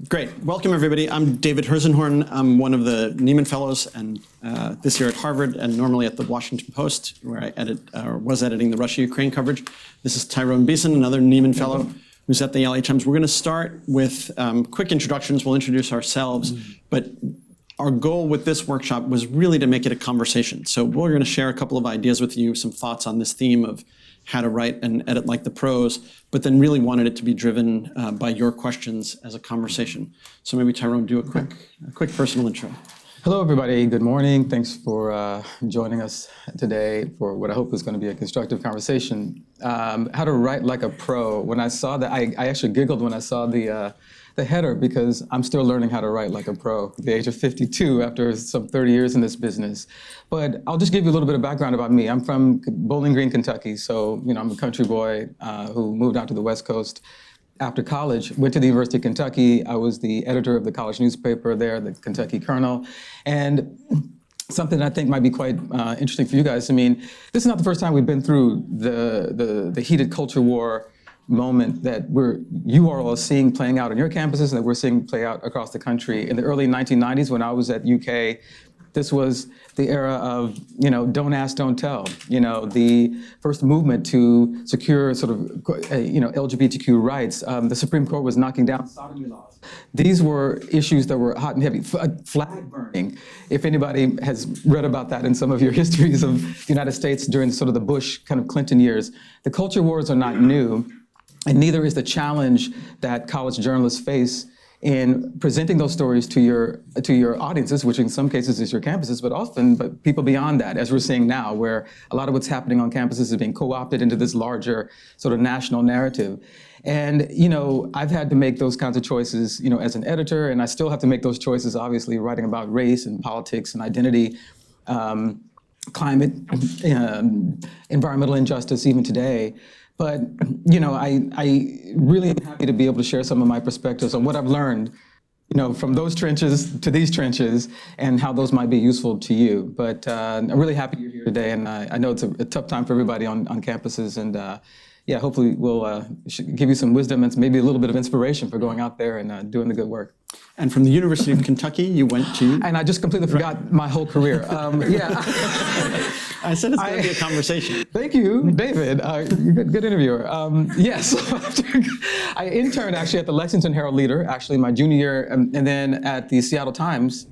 Great. Welcome, everybody. I'm David Herszenhorn. I'm one of the Nieman Fellows, and this year at Harvard, and normally at the Washington Post, where I was editing the Russia-Ukraine coverage. This is Tyrone Beason, another Nieman Fellow, who's at the LA Times. We're going to start with quick introductions. We'll introduce ourselves, but our goal with this workshop was really to make it a conversation. So we're going to share a couple of ideas with you, some thoughts on this theme of how to write and edit like the pros, but then really wanted it to be driven by your questions as a conversation. So maybe Tyrone, do a quick personal intro. Hello, everybody. Good morning. Thanks for joining us today for what I hope is going to be a constructive conversation. How to write like a pro. When I saw that, I actually giggled when I saw the header, because I'm still learning how to write like a pro at the age of 52 after some 30 years in this business. But I'll just give you a little bit of background about me. I'm from Bowling Green, Kentucky. So, I'm a country boy who moved out to the West Coast after college, went to the University of Kentucky. I was the editor of the college newspaper there, the Kentucky Colonel. And something that I think might be quite interesting for you guys. This is not the first time we've been through the heated culture war moment that you are all seeing playing out on your campuses and that we're seeing play out across the country. In the early 1990s, when I was at UK, this was the era of, don't ask, don't tell. The first movement to secure sort of, LGBTQ rights. The Supreme Court was knocking down sodomy laws. These were issues that were hot and heavy. Flag burning, if anybody has read about that in some of your histories of the United States during sort of the Bush kind of Clinton years. The culture wars are not new. And neither is the challenge that college journalists face in presenting those stories to your audiences, which in some cases is your campuses, but people beyond that, as we're seeing now, where a lot of what's happening on campuses is being co-opted into this larger sort of national narrative. And, I've had to make those kinds of choices, as an editor, and I still have to make those choices, obviously, writing about race and politics and identity, climate, environmental injustice, even today. But, I really am happy to be able to share some of my perspectives on what I've learned, from those trenches to these trenches and how those might be useful to you. But I'm really happy you're here today, and I know it's a tough time for everybody on campuses, and hopefully we'll give you some wisdom and maybe a little bit of inspiration for going out there and doing the good work. And from the University of Kentucky, you went to? And I just completely forgot my whole career. I said it's going to be a conversation. Thank you, David. Good interviewer. Yes, I interned actually at the Lexington Herald-Leader, actually my junior year, and then at the Seattle Times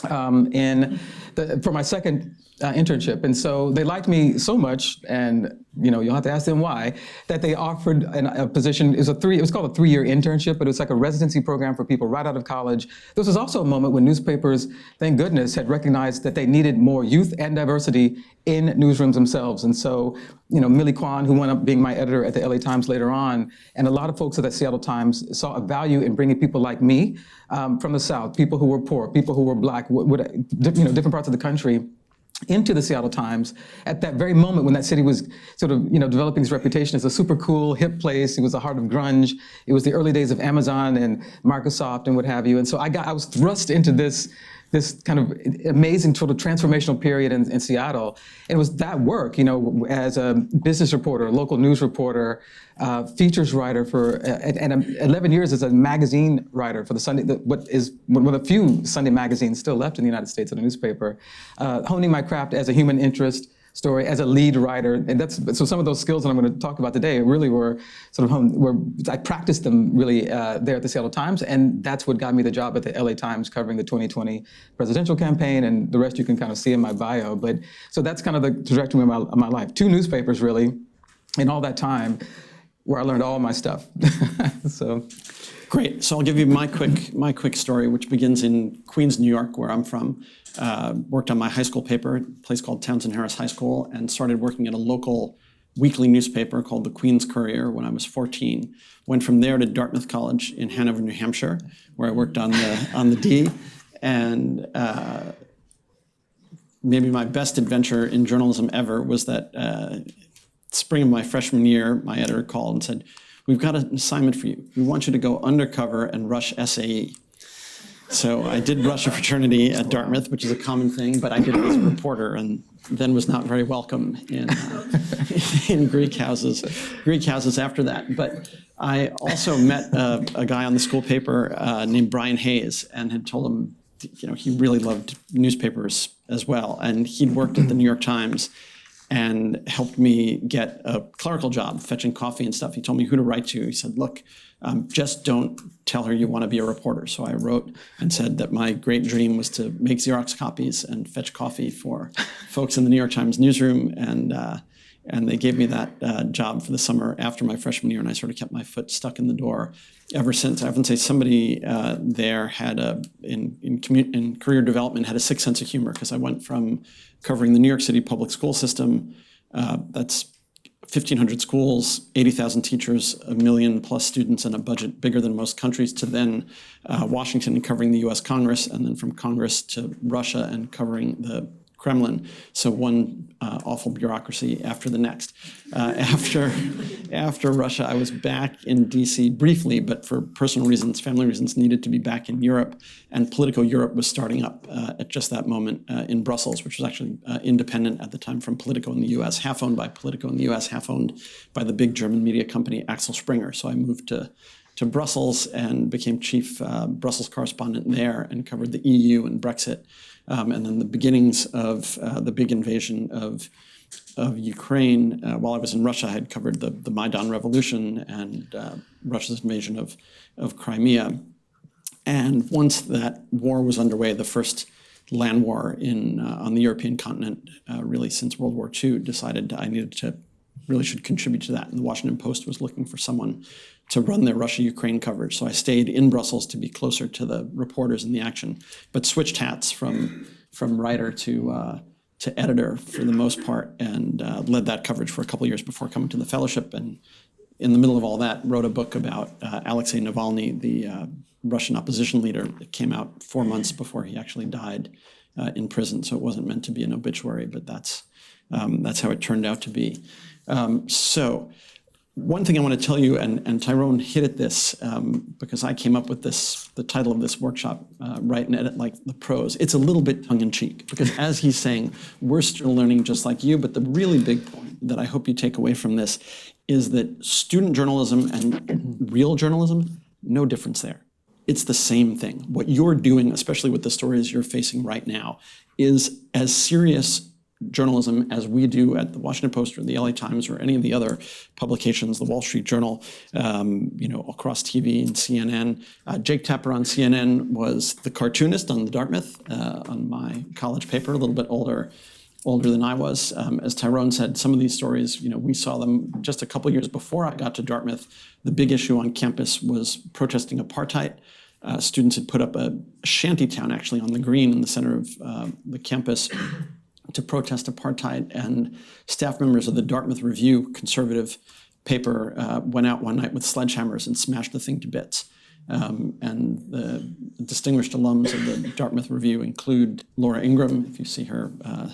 for my second internship. And so they liked me so much, and you'll have to ask them why, that they offered a position. It was called a 3-year internship, but it was like a residency program for people right out of college. This was also a moment when newspapers, thank goodness, had recognized that they needed more youth and diversity in newsrooms themselves. And so, Millie Kwan, who wound up being my editor at the LA Times later on, and a lot of folks at the Seattle Times saw a value in bringing people like me from the South, people who were poor, people who were Black, different parts of the country, into the Seattle Times at that very moment when that city was sort of, developing its reputation as a super cool, hip place. It was the heart of grunge. It was the early days of Amazon and Microsoft and what have you. And so I was thrust into this kind of amazing sort of transformational period in Seattle. And it was that work, as a business reporter, local news reporter, features writer and 11 years as a magazine writer for the Sunday, what is one of the few Sunday magazines still left in the United States in a newspaper, honing my craft as a human interest story, as a lead writer. And so some of those skills that I'm going to talk about today really were sort of I practiced them really there at the Seattle Times, and that's what got me the job at the LA Times covering the 2020 presidential campaign, and the rest you can kind of see in my bio. But so that's kind of the trajectory of my life. 2 newspapers really, in all that time, where I learned all my stuff. So. Great. So I'll give you my quick story, which begins in Queens, New York, where I'm from. Worked on my high school paper at a place called Townsend Harris High School, and started working at a local weekly newspaper called the Queens Courier when I was 14. Went from there to Dartmouth College in Hanover, New Hampshire, where I worked on the D. And maybe my best adventure in journalism ever was that spring of my freshman year, my editor called and said, "We've got an assignment for you. We want you to go undercover and rush SAE." So I did Russia fraternity at Dartmouth, which is a common thing, but I did it as a reporter, and then was not very welcome in in Greek houses after that. But I also met a guy on the school paper named Brian Hayes, and had told him, he really loved newspapers as well, and he'd worked at the New York Times and helped me get a clerical job, fetching coffee and stuff. He told me who to write to. He said, look, just don't tell her you want to be a reporter. So I wrote and said that my great dream was to make Xerox copies and fetch coffee for folks in the New York Times newsroom. And they gave me that job for the summer after my freshman year, and I sort of kept my foot stuck in the door ever since. I often say somebody there had in career development had a sixth sense of humor, because I went from covering the New York City public school system, that's 1,500 schools, 80,000 teachers, 1 million plus students, and a budget bigger than most countries, to then Washington and covering the US Congress, and then from Congress to Russia and covering the Kremlin. So one awful bureaucracy after the next. After Russia, I was back in DC briefly, but for personal reasons, family reasons, needed to be back in Europe. And Politico Europe was starting up at just that moment in Brussels, which was actually independent at the time from Politico in the US, half owned by Politico in the US, half owned by the big German media company Axel Springer. So I moved to Brussels and became chief Brussels correspondent there, and covered the EU and Brexit. And then the beginnings of the big invasion of Ukraine. While I was in Russia, I had covered the Maidan Revolution and Russia's invasion of Crimea. And once that war was underway, the first land war on the European continent, really since World War II, decided I really should contribute to that. And the Washington Post was looking for someone to run their Russia-Ukraine coverage. So I stayed in Brussels to be closer to the reporters in the action, but switched hats from writer to editor for the most part, and led that coverage for a couple of years before coming to the fellowship. And in the middle of all that, wrote a book about Alexei Navalny, the Russian opposition leader, that came out 4 months before he actually died in prison. So it wasn't meant to be an obituary, but that's how it turned out to be. So one thing I want to tell you, and Tyrone hit at this, because I came up with the title of this workshop, Write and Edit Like the Pros. It's a little bit tongue-in-cheek, because as he's saying, we're still learning just like you, but the really big point that I hope you take away from this is that student journalism and real journalism, no difference there. It's the same thing. What you're doing, especially with the stories you're facing right now, is as serious journalism as we do at the Washington Post or the LA Times or any of the other publications, the Wall Street Journal, across TV and CNN. Jake Tapper on CNN was the cartoonist on the Dartmouth, on my college paper, a little bit older than I was. As Tyrone said, some of these stories, we saw them just a couple years before I got to Dartmouth. The big issue on campus was protesting apartheid. Students had put up a shanty town actually on the green in the center of the campus to protest apartheid, and staff members of the Dartmouth Review, conservative paper, went out one night with sledgehammers and smashed the thing to bits. And the distinguished alums of the Dartmouth Review include Laura Ingraham, if you see her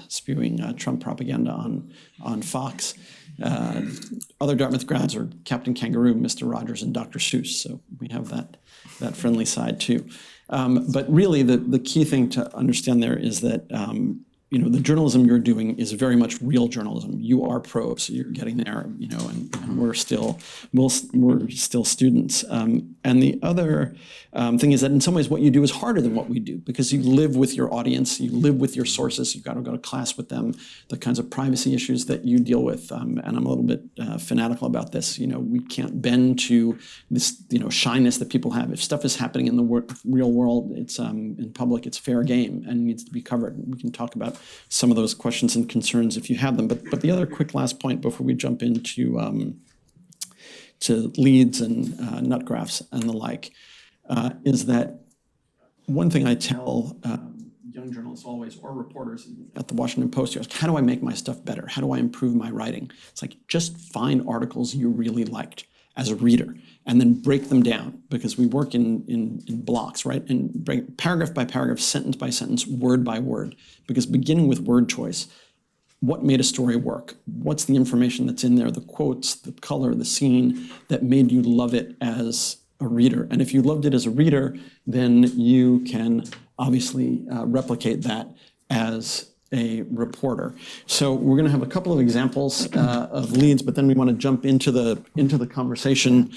spewing Trump propaganda on Fox. Other Dartmouth grads are Captain Kangaroo, Mr. Rogers, and Dr. Seuss, so we have that friendly side too. But really, the key thing to understand there is that the journalism you're doing is very much real journalism. You are pros, so you're getting there, and we're still students. And the other thing is that in some ways what you do is harder than what we do, because you live with your audience, you live with your sources, you've got to go to class with them, the kinds of privacy issues that you deal with. And I'm a little bit fanatical about this. We can't bend to this, shyness that people have. If stuff is happening in the real world, it's in public, it's fair game and needs to be covered. We can talk about some of those questions and concerns if you have them. But the other quick last point before we jump into to leads and nut graphs and the like, is that one thing I tell young journalists always, or reporters at the Washington Post, you ask, how do I make my stuff better? How do I improve my writing? It's like, just find articles you really liked as a reader, and then break them down, because we work in blocks, right? And break paragraph by paragraph, sentence by sentence, word by word, because beginning with word choice, what made a story work? What's the information that's in there, the quotes, the color, the scene that made you love it as a reader. And if you loved it as a reader, then you can obviously replicate that as a reporter. So we're going to have a couple of examples of leads, but then we want to jump into the conversation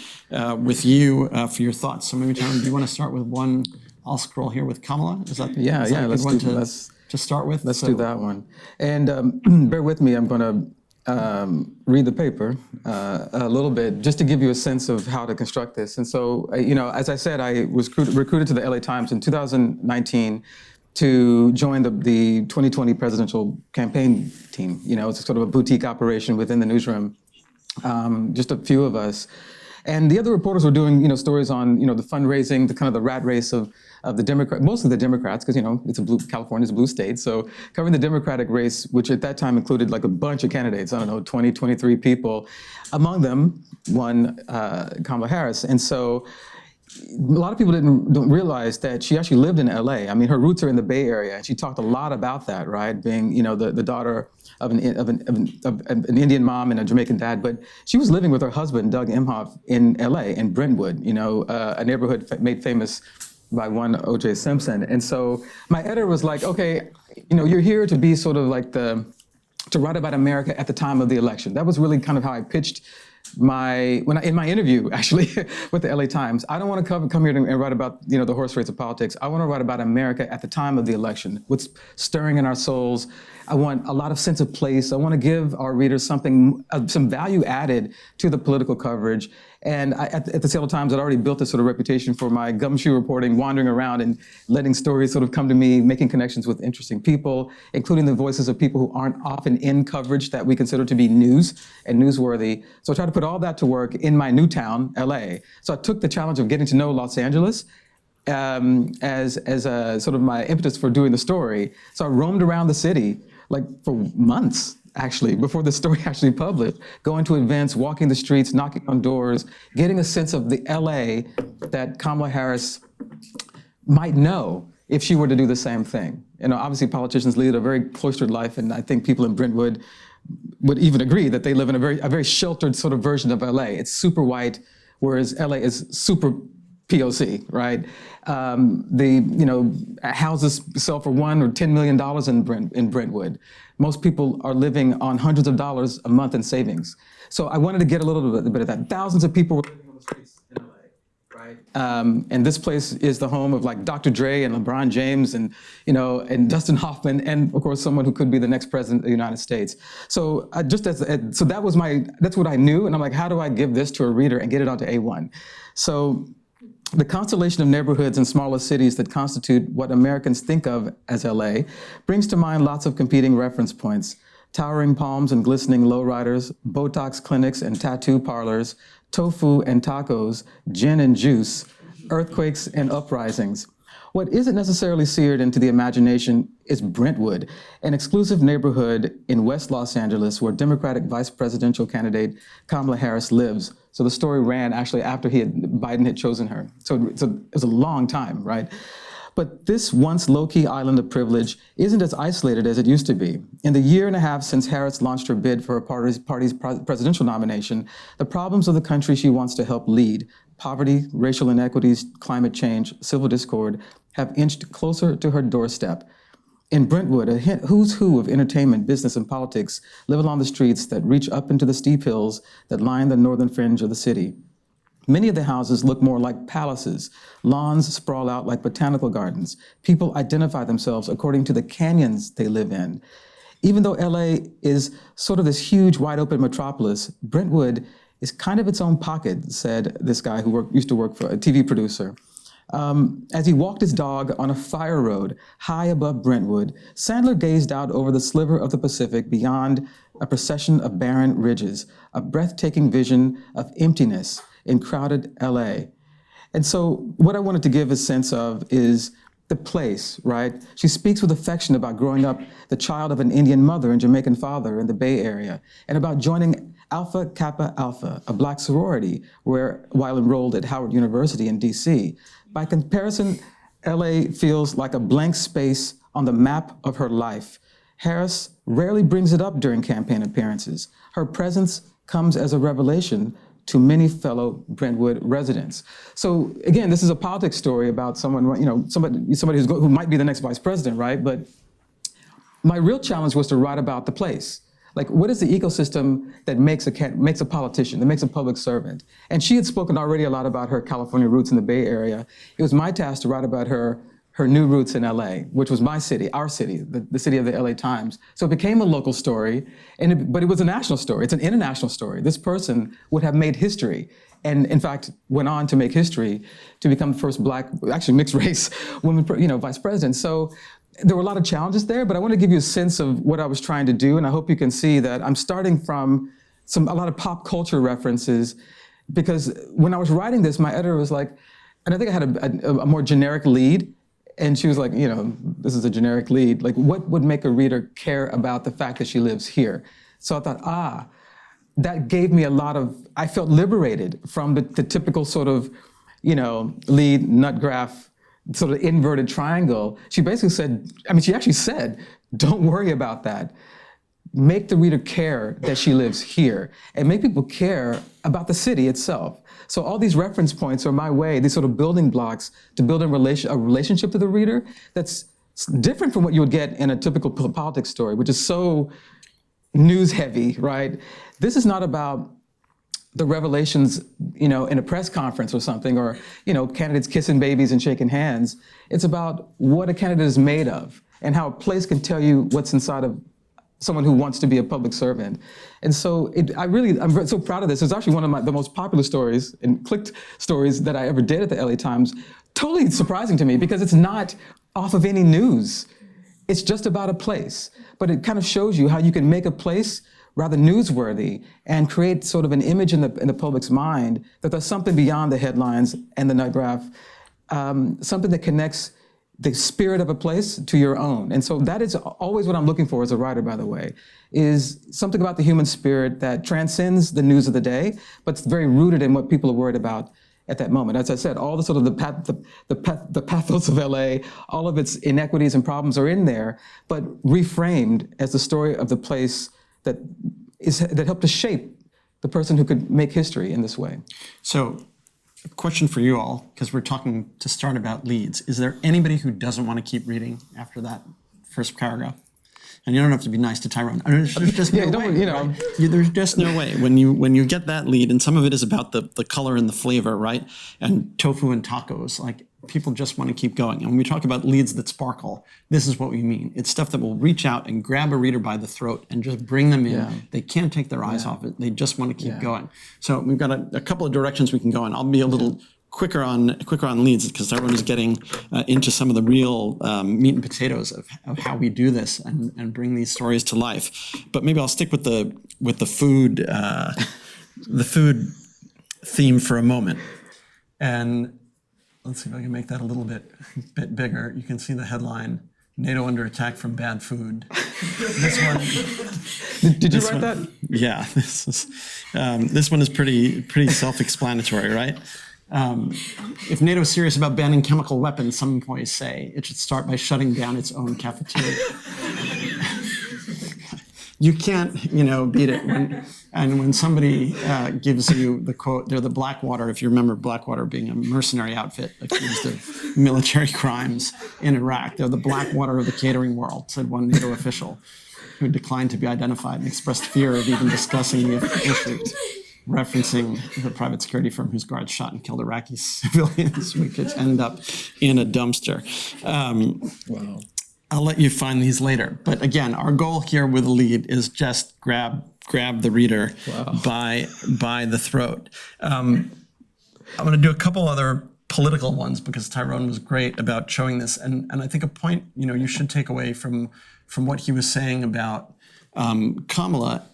with you for your thoughts. So maybe, Tyrone, do you want to start with one? I'll scroll here with Kamala. Is that Yeah, is that yeah. a good one to start with? Let's do that one. And bear with me. I'm going to read the paper a little bit just to give you a sense of how to construct this. And so, as I said, I was recruited to the LA Times in 2019 to join the 2020 presidential campaign team. It's sort of a boutique operation within the newsroom, just a few of us. And the other reporters were doing, stories on, the fundraising, the kind of the rat race of the Democrat, mostly the Democrats, because, California's a blue state. So covering the Democratic race, which at that time included like a bunch of candidates, 20, 23 people. Among them, one, Kamala Harris. And so a lot of people don't realize that she actually lived in LA. I mean, her roots are in the Bay Area, and she talked a lot about that, right? Being, the daughter of an Indian mom and a Jamaican dad, but she was living with her husband, Doug Emhoff, in LA, in Brentwood, a neighborhood made famous by one O.J. Simpson. And so my editor was like, okay, you're here to be sort of like to write about America at the time of the election. That was really kind of how I pitched in my interview, actually, with the LA Times. I don't want to come here and write about, the horse race of politics. I want to write about America at the time of the election, what's stirring in our souls. I want a lot of sense of place. I want to give our readers some value added to the political coverage. And at the Seattle Times, I'd already built this sort of reputation for my gumshoe reporting, wandering around and letting stories sort of come to me, making connections with interesting people, including the voices of people who aren't often in coverage that we consider to be news and newsworthy. So I tried to put all that to work in my new town, LA. So I took the challenge of getting to know Los Angeles as a sort of my impetus for doing the story. So I roamed around the city like for months, actually, before the story actually published, going to events, walking the streets, knocking on doors, getting a sense of the LA that Kamala Harris might know if she were to do the same thing. Obviously politicians lead a very cloistered life, and I think people in Brentwood would even agree that they live in a very sheltered sort of version of LA. It's super white, whereas LA is super POC, right? Houses sell for $1 or $10 million in Brentwood. Most people are living on hundreds of dollars a month in savings. So I wanted to get a little bit of that. Thousands of people were living on the streets in LA, right? And this place is the home of like Dr. Dre and LeBron James and Dustin Hoffman, and of course someone who could be the next president of the United States. So so that's what I knew, and I'm like, how do I give this to a reader and get it onto A1? So the constellation of neighborhoods and smaller cities that constitute what Americans think of as LA brings to mind lots of competing reference points: towering palms and glistening lowriders, Botox clinics and tattoo parlors, tofu and tacos, gin and juice, earthquakes and uprisings. What isn't necessarily seared into the imagination is Brentwood, an exclusive neighborhood in West Los Angeles where Democratic vice presidential candidate Kamala Harris lives. So the story ran actually after Biden had chosen her. So it was a long time, right? But this once low-key island of privilege isn't as isolated as it used to be. In the year and a half since Harris launched her bid for her party's presidential nomination, the problems of the country she wants to help lead, poverty, racial inequities, climate change, civil discord, have inched closer to her doorstep. In Brentwood, a who's who of entertainment, business, and politics live along the streets that reach up into the steep hills that line the northern fringe of the city. Many of the houses look more like palaces. Lawns sprawl out like botanical gardens. People identify themselves according to the canyons they live in. Even though LA is sort of this huge, wide open metropolis, Brentwood is kind of its own pocket, said this guy who used to work for a TV producer. As he walked his dog on a fire road high above Brentwood, Sandler gazed out over the sliver of the Pacific beyond a procession of barren ridges, a breathtaking vision of emptiness in crowded LA. And so what I wanted to give a sense of is the place, right? She speaks with affection about growing up the child of an Indian mother and Jamaican father in the Bay Area, and about joining Alpha Kappa Alpha, a black sorority, while enrolled at Howard University in DC. By comparison, LA feels like a blank space on the map of her life. Harris rarely brings it up during campaign appearances. Her presence comes as a revelation to many fellow Brentwood residents. So again, this is a politics story about someone, somebody who might be the next vice president, right? But my real challenge was to write about the place. Like, what is the ecosystem that makes a politician, that makes a public servant? And she had spoken already a lot about her California roots in the Bay Area. It was my task to write about her new roots in LA, which was my city, our city, the city of the LA Times. So it became a local story, but it was a national story. It's an international story. This person would have made history, and in fact went on to make history to become the first Black, actually mixed race woman, vice president. So there were a lot of challenges there, but I want to give you a sense of what I was trying to do, and I hope you can see that I'm starting from a lot of pop culture references, because when I was writing this, my editor was like, and I think I had a more generic lead, and she was like, this is a generic lead. Like, what would make a reader care about the fact that she lives here? So I thought, that gave me I felt liberated from the typical sort of, lead, nut graph, sort of inverted triangle. She basically said, she actually said, don't worry about that. Make the reader care that she lives here, and make people care about the city itself. So all these reference points are my way, these sort of building blocks to build a relationship to the reader that's different from what you would get in a typical politics story, which is so news heavy, right? This is not about the revelations, in a press conference or something, or, candidates kissing babies and shaking hands. It's about what a candidate is made of and how a place can tell you what's inside of someone who wants to be a public servant. And so I'm so proud of this. It's actually one of the most popular stories and clicked stories that I ever did at the LA Times. Totally surprising to me, because it's not off of any news. It's just about a place. But it kind of shows you how you can make a place rather newsworthy and create sort of an image in the public's mind that there's something beyond the headlines and the nut graph, something that connects the spirit of a place to your own. And so that is always what I'm looking for as a writer, by the way, is something about the human spirit that transcends the news of the day, but it's very rooted in what people are worried about at that moment. As I said, all the sort of the pathos of LA, all of its inequities and problems are in there, but reframed as the story of the place that helped to shape the person who could make history in this way. So, a question for you all, because we're talking to start about leads. Is there anybody who doesn't want to keep reading after that first paragraph? And you don't have to be nice to Tyrone. There's just no way. Right? There's just no way. When you get that lead, and some of it is about the color and the flavor, right? And tofu and tacos, like, people just want to keep going. And when we talk about leads that sparkle, this is what we mean. It's stuff that will reach out and grab a reader by the throat and just bring them in. Yeah. They can't take their eyes off it. They just want to keep going. So we've got a couple of directions we can go in. I'll be a little quicker on leads, because everyone is getting into some of the real meat and potatoes of how we do this and bring these stories to life. But maybe I'll stick with the food theme for a moment. And let's see if I can make that a little bit bigger. You can see the headline, NATO under attack from bad food. This one. Did you write that? Yeah, this one is pretty self-explanatory, right? If NATO is serious about banning chemical weapons, some employees say it should start by shutting down its own cafeteria. You can't, beat it. When somebody gives you the quote, they're the Blackwater, if you remember Blackwater being a mercenary outfit accused of military crimes in Iraq. They're the Blackwater of the catering world, said one NATO official who declined to be identified and expressed fear of even discussing the issue, referencing the private security firm whose guards shot and killed Iraqi civilians who could end up in a dumpster. Wow. I'll let you find these later. But again, our goal here with the lead is just grab the reader by the throat. I'm going to do a couple other political ones, because Tyrone was great about showing this. And I think a point you should take away from what he was saying about Kamala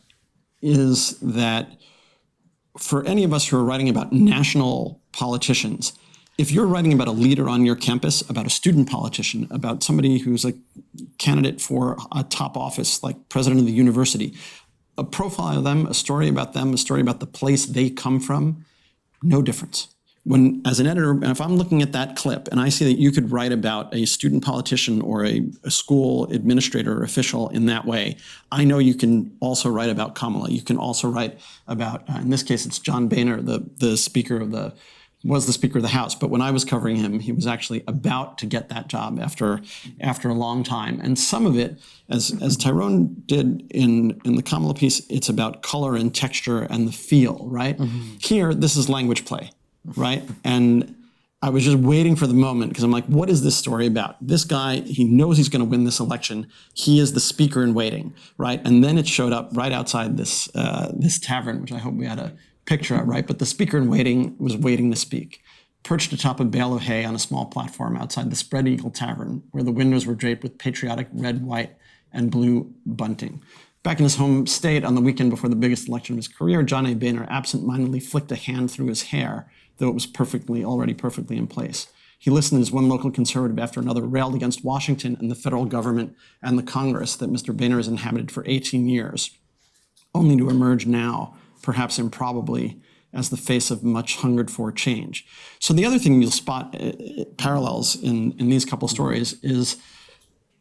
is that for any of us who are writing about national politicians, if you're writing about a leader on your campus, about a student politician, about somebody who's a candidate for a top office like president of the university, a profile of them, a story about the place they come from, no difference. as an editor, if I'm looking at that clip and I see that you could write about a student politician or a school administrator or official in that way, I know you can also write about Kamala. You can also write about, in this case, it's John Boehner, the Speaker of the House. But when I was covering him, he was actually about to get that job after a long time. And some of it, as Tyrone did in the Kamala piece, it's about color and texture and the feel, right? Here, this is language play, right? And I was just waiting for the moment because I'm like, what is this story about? This guy, he knows he's going to win this election. He is the speaker in waiting, right? And then it showed up right outside this tavern, which I hope we had a picture of, right? But the speaker in waiting was waiting to speak, perched atop a bale of hay on a small platform outside the Spread Eagle Tavern, where the windows were draped with patriotic red, white, and blue bunting. Back in his home state on the weekend before the biggest election of his career, John A. Boehner absent-mindedly flicked a hand through his hair, though it was already perfectly in place. He listened as one local conservative after another railed against Washington and the federal government and the Congress that Mr. Boehner has inhabited for 18 years, only to emerge now, perhaps improbably, as the face of much hungered for change. So the other thing you'll spot parallels in these couple stories is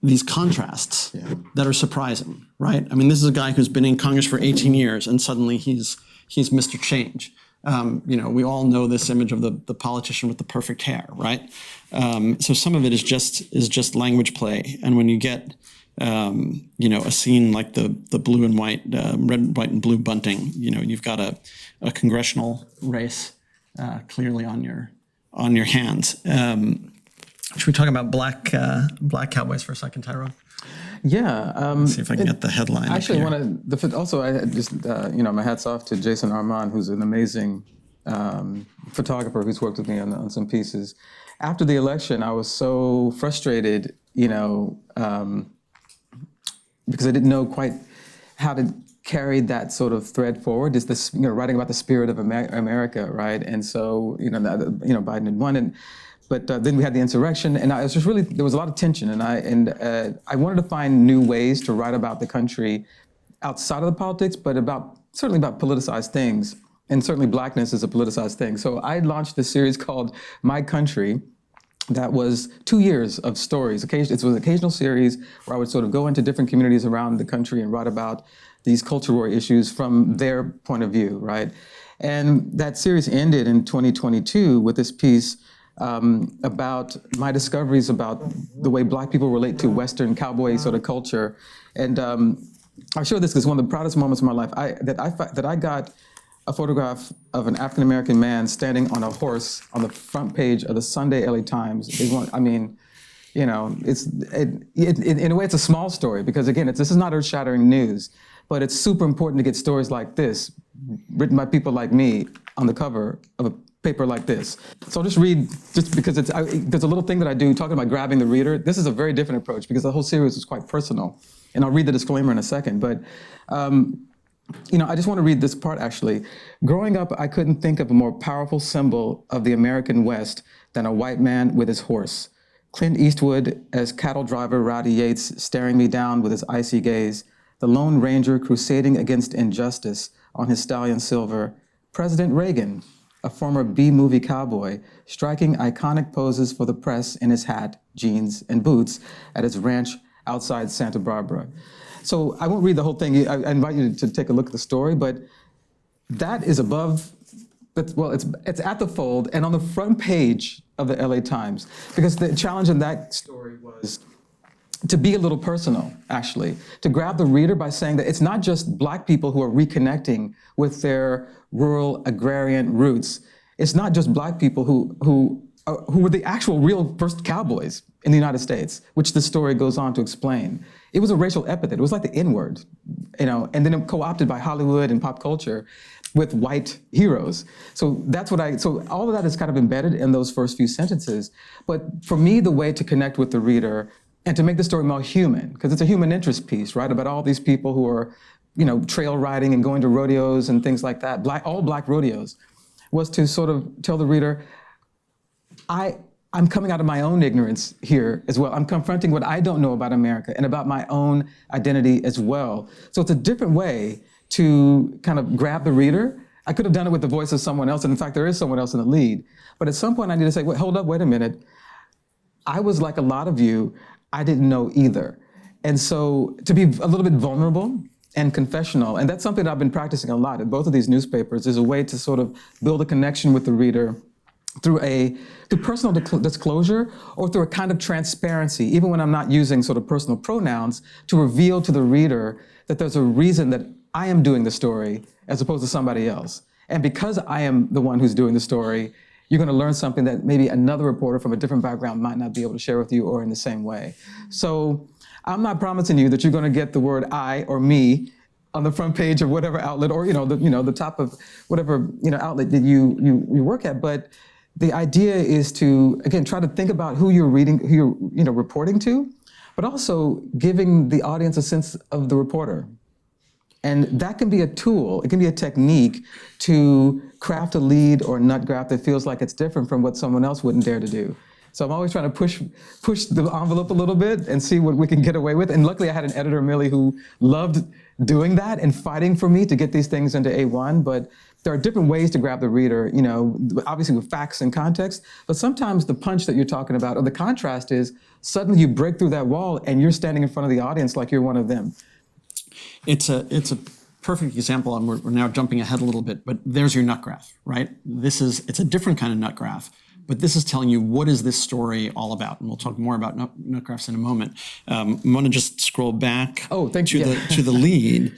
these contrasts that are surprising, right? I mean, this is a guy who's been in Congress for 18 years and suddenly he's Mr. Change. We all know this image of the politician with the perfect hair, right? So some of it is just language play. And when you get a scene like the blue and white, red, white, and blue bunting, you've got a congressional race clearly on your hands. Should we talk about black cowboys for a second, Tyrone? Yeah. Let's see if I can get the headline. I actually want to. Also, I just my hats off to Jason Armand, who's an amazing photographer who's worked with me on some pieces. After the election, I was so frustrated, because I didn't know quite how to carry that sort of thread forward. Just this, writing about the spirit of America, right? And so, Biden had won, but then we had the insurrection, and there was a lot of tension, and I wanted to find new ways to write about the country outside of the politics, but certainly about politicized things, and certainly blackness is a politicized thing. So I launched this series called My Country. That was 2 years of stories. It was an occasional series where I would sort of go into different communities around the country and write about these cultural issues from their point of view, right? And that series ended in 2022 with this piece about my discoveries about the way Black people relate to Western cowboy sort of culture. And I share this because one of the proudest moments of my life, that I got a photograph of an African-American man standing on a horse on the front page of the Sunday LA Times. In a way, it's a small story because, again, this is not earth-shattering news, but it's super important to get stories like this, written by people like me, on the cover of a paper like this. So I'll just read, just because there's a little thing that I do talking about grabbing the reader. This is a very different approach because the whole series is quite personal. And I'll read the disclaimer in a second, but I just want to read this part, actually. Growing up, I couldn't think of a more powerful symbol of the American West than a white man with his horse. Clint Eastwood as cattle driver Rowdy Yates staring me down with his icy gaze, the Lone Ranger crusading against injustice on his stallion silver, President Reagan, a former B-movie cowboy, striking iconic poses for the press in his hat, jeans, and boots at his ranch outside Santa Barbara. So I won't read the whole thing. I invite you to take a look at the story, but that is it's at the fold and on the front page of the LA Times, because the challenge in that story was to be a little personal, actually, to grab the reader by saying that it's not just Black people who are reconnecting with their rural agrarian roots. It's not just Black people who were the actual real first cowboys in the United States, which the story goes on to explain. It was a racial epithet. It was like the N-word, and then it co-opted by Hollywood and pop culture with white heroes. So all of that is kind of embedded in those first few sentences. But for me, the way to connect with the reader and to make the story more human, because it's a human interest piece, right? About all these people who are, trail riding and going to rodeos and things like that, all black rodeos, was to sort of tell the reader, I'm coming out of my own ignorance here as well. I'm confronting what I don't know about America and about my own identity as well. So it's a different way to kind of grab the reader I could have done it with the voice of someone else, and in fact, there is someone else in the lead. But at some point, I need to say, wait, hold up, wait a minute. I was like a lot of you, I didn't know either. And so to be a little bit vulnerable and confessional, and that's something that I've been practicing a lot in both of these newspapers, is a way to sort of build a connection with the reader through personal disclosure or through a kind of transparency, even when I'm not using sort of personal pronouns, to reveal to the reader that there's a reason that I am doing the story as opposed to somebody else. And because I am the one who's doing the story, you're going to learn something that maybe another reporter from a different background might not be able to share with you or in the same way. So I'm not promising you that you're going to get the word I or me on the front page of whatever outlet or the top of whatever outlet that you work at, but the idea is to, again, try to think about who you're reading, who you're reporting to, but also giving the audience a sense of the reporter. And that can be a tool, it can be a technique to craft a lead or a nut graph that feels like it's different from what someone else wouldn't dare to do. So I'm always trying to push the envelope a little bit and see what we can get away with. And luckily I had an editor, Millie, who loved doing that and fighting for me to get these things into A1, but there are different ways to grab the reader, obviously with facts and context, but sometimes the punch that you're talking about or the contrast is suddenly you break through that wall and you're standing in front of the audience like you're one of them. It's a perfect example, and we're now jumping ahead a little bit, but there's your nut graph, right? It's a different kind of nut graph, but this is telling you what is this story all about, and we'll talk more about nut graphs in a moment. I want to just scroll back to the lead,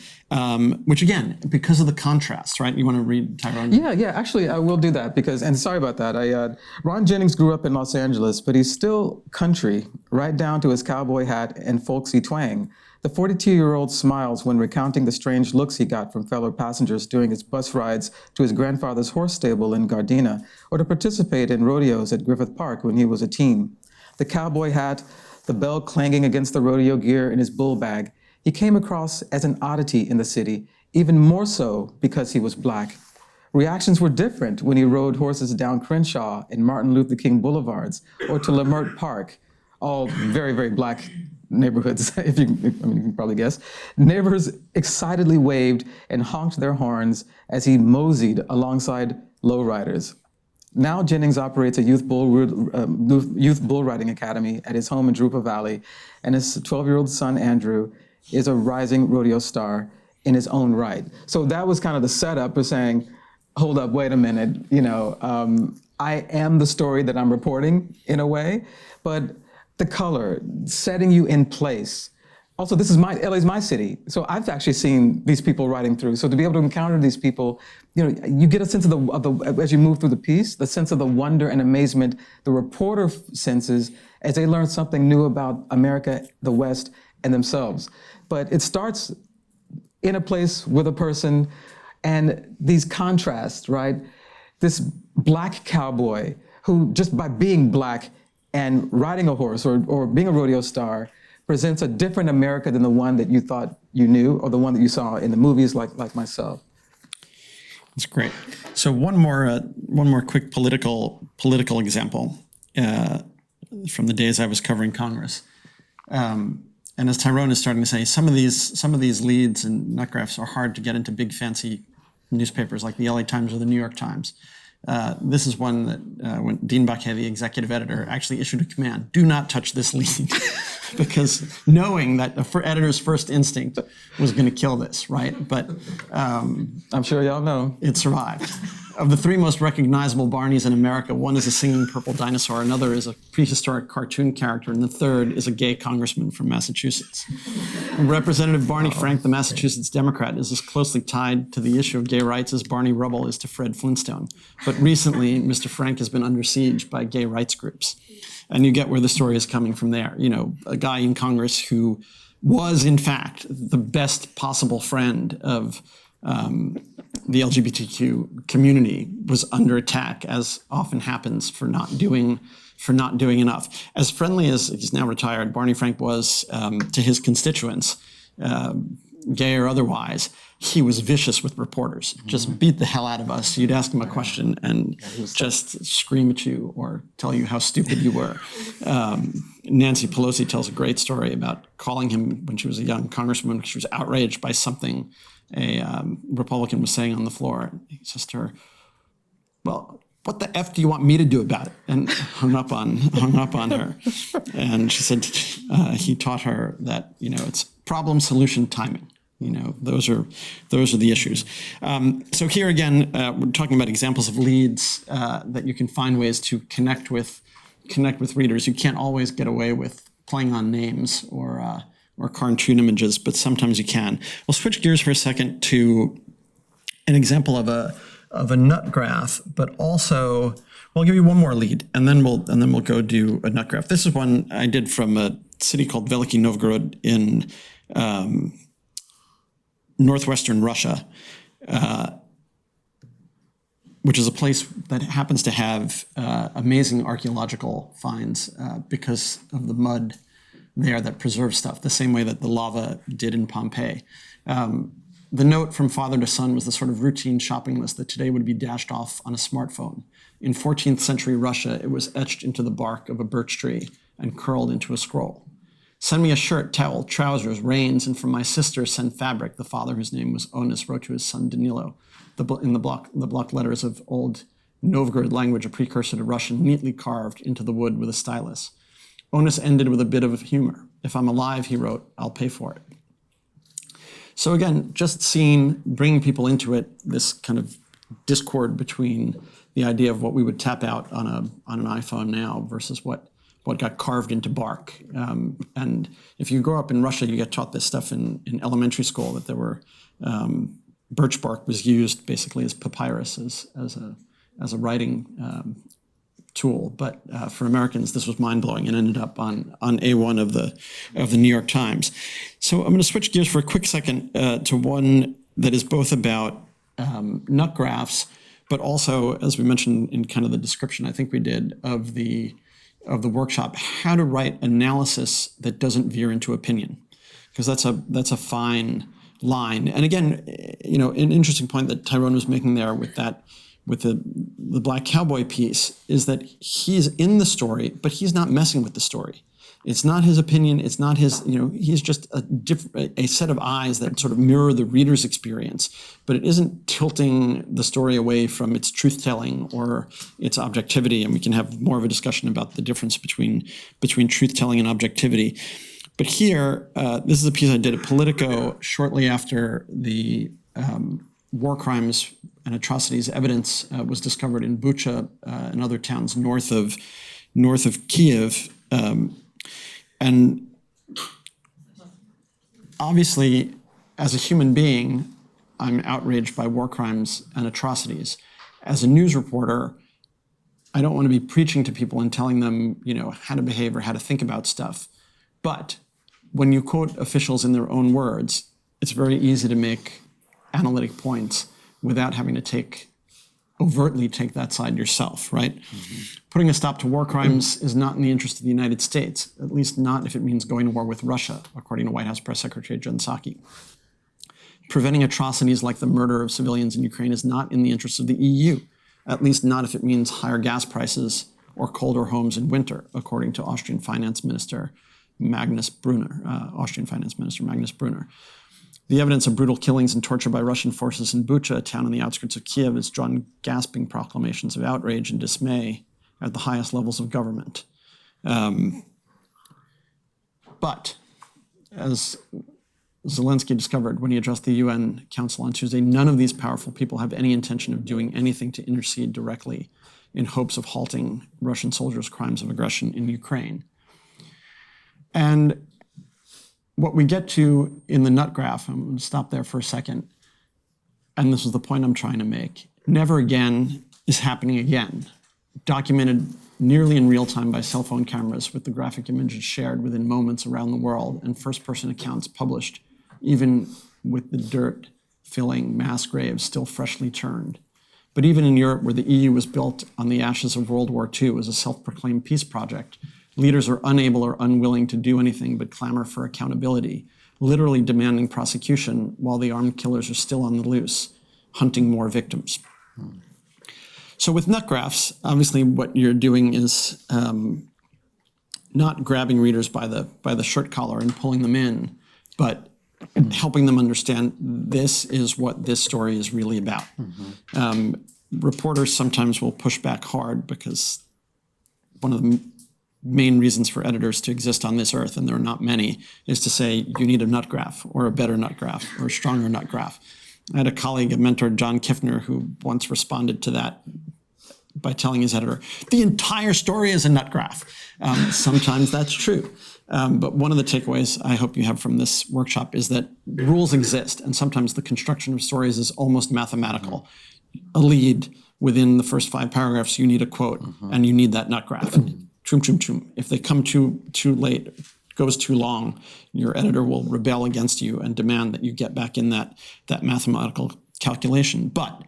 which again, because of the contrast, right? You want to read, Tyrone? Yeah, actually I will do that because, and sorry about that, Ron Jennings grew up in Los Angeles, but he's still country, right down to his cowboy hat and folksy twang. The 42-year-old smiles when recounting the strange looks he got from fellow passengers during his bus rides to his grandfather's horse stable in Gardena, or to participate in rodeos at Griffith Park when he was a teen. The cowboy hat, the bell clanging against the rodeo gear in his bull bag, he came across as an oddity in the city, even more so because he was black. Reactions were different when he rode horses down Crenshaw and Martin Luther King Boulevards, or to Lamert Park, all very, very black neighborhoods, you can probably guess. Neighbors excitedly waved and honked their horns as he moseyed alongside lowriders. Now Jennings operates a youth bull riding academy at his home in Drupa Valley, and his 12-year-old son, Andrew, is a rising rodeo star in his own right. So that was kind of the setup for saying, hold up, wait a minute, I am the story that I'm reporting in a way, but the color, setting you in place. Also, LA's my city, so I've actually seen these people riding through. So to be able to encounter these people, you get a sense of the as you move through the piece, the sense of the wonder and amazement the reporter senses as they learn something new about America, the West, and themselves. But it starts in a place with a person, and these contrasts, right? This black cowboy who, just by being black and riding a horse or being a rodeo star, presents a different America than the one that you thought you knew or the one that you saw in the movies like myself. That's great. So one more quick political example from the days I was covering Congress. And as Tyrone is starting to say, some of these leads and nut graphs are hard to get into big fancy newspapers like the LA Times or the New York Times. This is one that when Dean Baquet, the executive editor, actually issued a command: do not touch this lead, because knowing that the editor's first instinct was going to kill this, right? But I'm sure y'all know. It survived. Of the three most recognizable Barneys in America, one is a singing purple dinosaur, another is a prehistoric cartoon character, and the third is a gay congressman from Massachusetts. Representative Barney Frank, the Massachusetts Democrat, is as closely tied to the issue of gay rights as Barney Rubble is to Fred Flintstone. But recently, Mr. Frank has been under siege by gay rights groups. And you get where the story is coming from there. A guy in Congress who was, in fact, the best possible friend of the LGBTQ community was under attack, as often happens, for not doing enough. As friendly as, he's now retired, Barney Frank was to his constituents, gay or otherwise, he was vicious with reporters. Just beat the hell out of us. You'd ask him a question and just scream at you or tell you how stupid you were. Nancy Pelosi tells a great story about calling him when she was a young congresswoman. She was outraged by something a Republican was saying on the floor. He says to her, "Well, what the F do you want me to do about it?" And hung up on her. And she said he taught her that, it's problem, solution, timing. Those are the issues. So here again, we're talking about examples of leads that you can find ways to connect with readers. You can't always get away with playing on names or cartoon images, but sometimes you can. We'll switch gears for a second to an example of a nut graph, but also I'll give you one more lead, and then we'll go do a nut graph. This is one I did from a city called Veliki Novgorod in northwestern Russia, which is a place that happens to have amazing archaeological finds because of the mud there that preserves stuff, the same way that the lava did in Pompeii. The note from father to son was the sort of routine shopping list that today would be dashed off on a smartphone. In 14th century Russia, it was etched into the bark of a birch tree and curled into a scroll. Send me a shirt, towel, trousers, reins, and from my sister send fabric. The father, whose name was Onus, wrote to his son Danilo. In the block letters of old Novgorod language, a precursor to Russian, neatly carved into the wood with a stylus. Onus ended with a bit of humor. If I'm alive, he wrote, I'll pay for it. So again, just bringing people into it, this kind of discord between the idea of what we would tap out on an iPhone now versus what got carved into bark. And if you grow up in Russia, you get taught this stuff in elementary school, that there were birch bark was used basically as papyrus, as a writing tool. But for Americans, this was mind-blowing and ended up on A1 of the New York Times. So I'm going to switch gears for a quick second to one that is both about nut graphs, but also, as we mentioned in kind of the description I think we did of the workshop, how to write analysis that doesn't veer into opinion, because that's a fine line. And again, an interesting point that Tyrone was making there with the Black Cowboy piece is that he's in the story, but he's not messing with the story. It's not his opinion. It's not his, he's just a set of eyes that sort of mirror the reader's experience, but it isn't tilting the story away from its truth-telling or its objectivity. And we can have more of a discussion about the difference between truth-telling and objectivity. But here, this is a piece I did at Politico shortly after the war crimes and atrocities evidence was discovered in Bucha and other towns north of Kiev. And obviously, as a human being, I'm outraged by war crimes and atrocities. As a news reporter, I don't want to be preaching to people and telling them, how to behave or how to think about stuff. But when you quote officials in their own words, it's very easy to make analytic points without having to overtly take that side yourself, right? Mm-hmm. Putting a stop to war crimes is not in the interest of the United States, at least not if it means going to war with Russia, according to White House Press Secretary Jen Psaki. Preventing atrocities like the murder of civilians in Ukraine is not in the interest of the EU, at least not if it means higher gas prices or colder homes in winter, according to Austrian Finance Minister Magnus Brunner. The evidence of brutal killings and torture by Russian forces in Bucha, a town on the outskirts of Kiev, has drawn gasping proclamations of outrage and dismay at the highest levels of government. But, as Zelensky discovered when he addressed the UN Council on Tuesday, none of these powerful people have any intention of doing anything to intercede directly in hopes of halting Russian soldiers' crimes of aggression in Ukraine. And what we get to in the nut graph, I'm going to stop there for a second, and this is the point I'm trying to make. Never again is happening again, documented nearly in real time by cell phone cameras with the graphic images shared within moments around the world and first-person accounts published, even with the dirt filling mass graves still freshly turned. But even in Europe, where the EU was built on the ashes of World War II as a self-proclaimed peace project, leaders are unable or unwilling to do anything but clamor for accountability, literally demanding prosecution while the armed killers are still on the loose, hunting more victims. So with nut graphs, obviously what you're doing is not grabbing readers by the shirt collar and pulling them in, but helping them understand this is what this story is really about. Reporters sometimes will push back hard because one of the main reasons for editors to exist on this earth, and there are not many, is to say you need a nut graph or a better nut graph or a stronger nut graph. I had a colleague, a mentor, John Kiffner, who once responded to that by telling his editor, the entire story is a nut graph. Sometimes that's true. But one of the takeaways I hope you have from this workshop is that rules exist, and sometimes the construction of stories is almost mathematical. A lead, within the first 5 paragraphs, you need a quote, and you need that nut graph. Chum, chum, chum. If they come too late, goes too long, your editor will rebel against you and demand that you get back in that mathematical calculation. But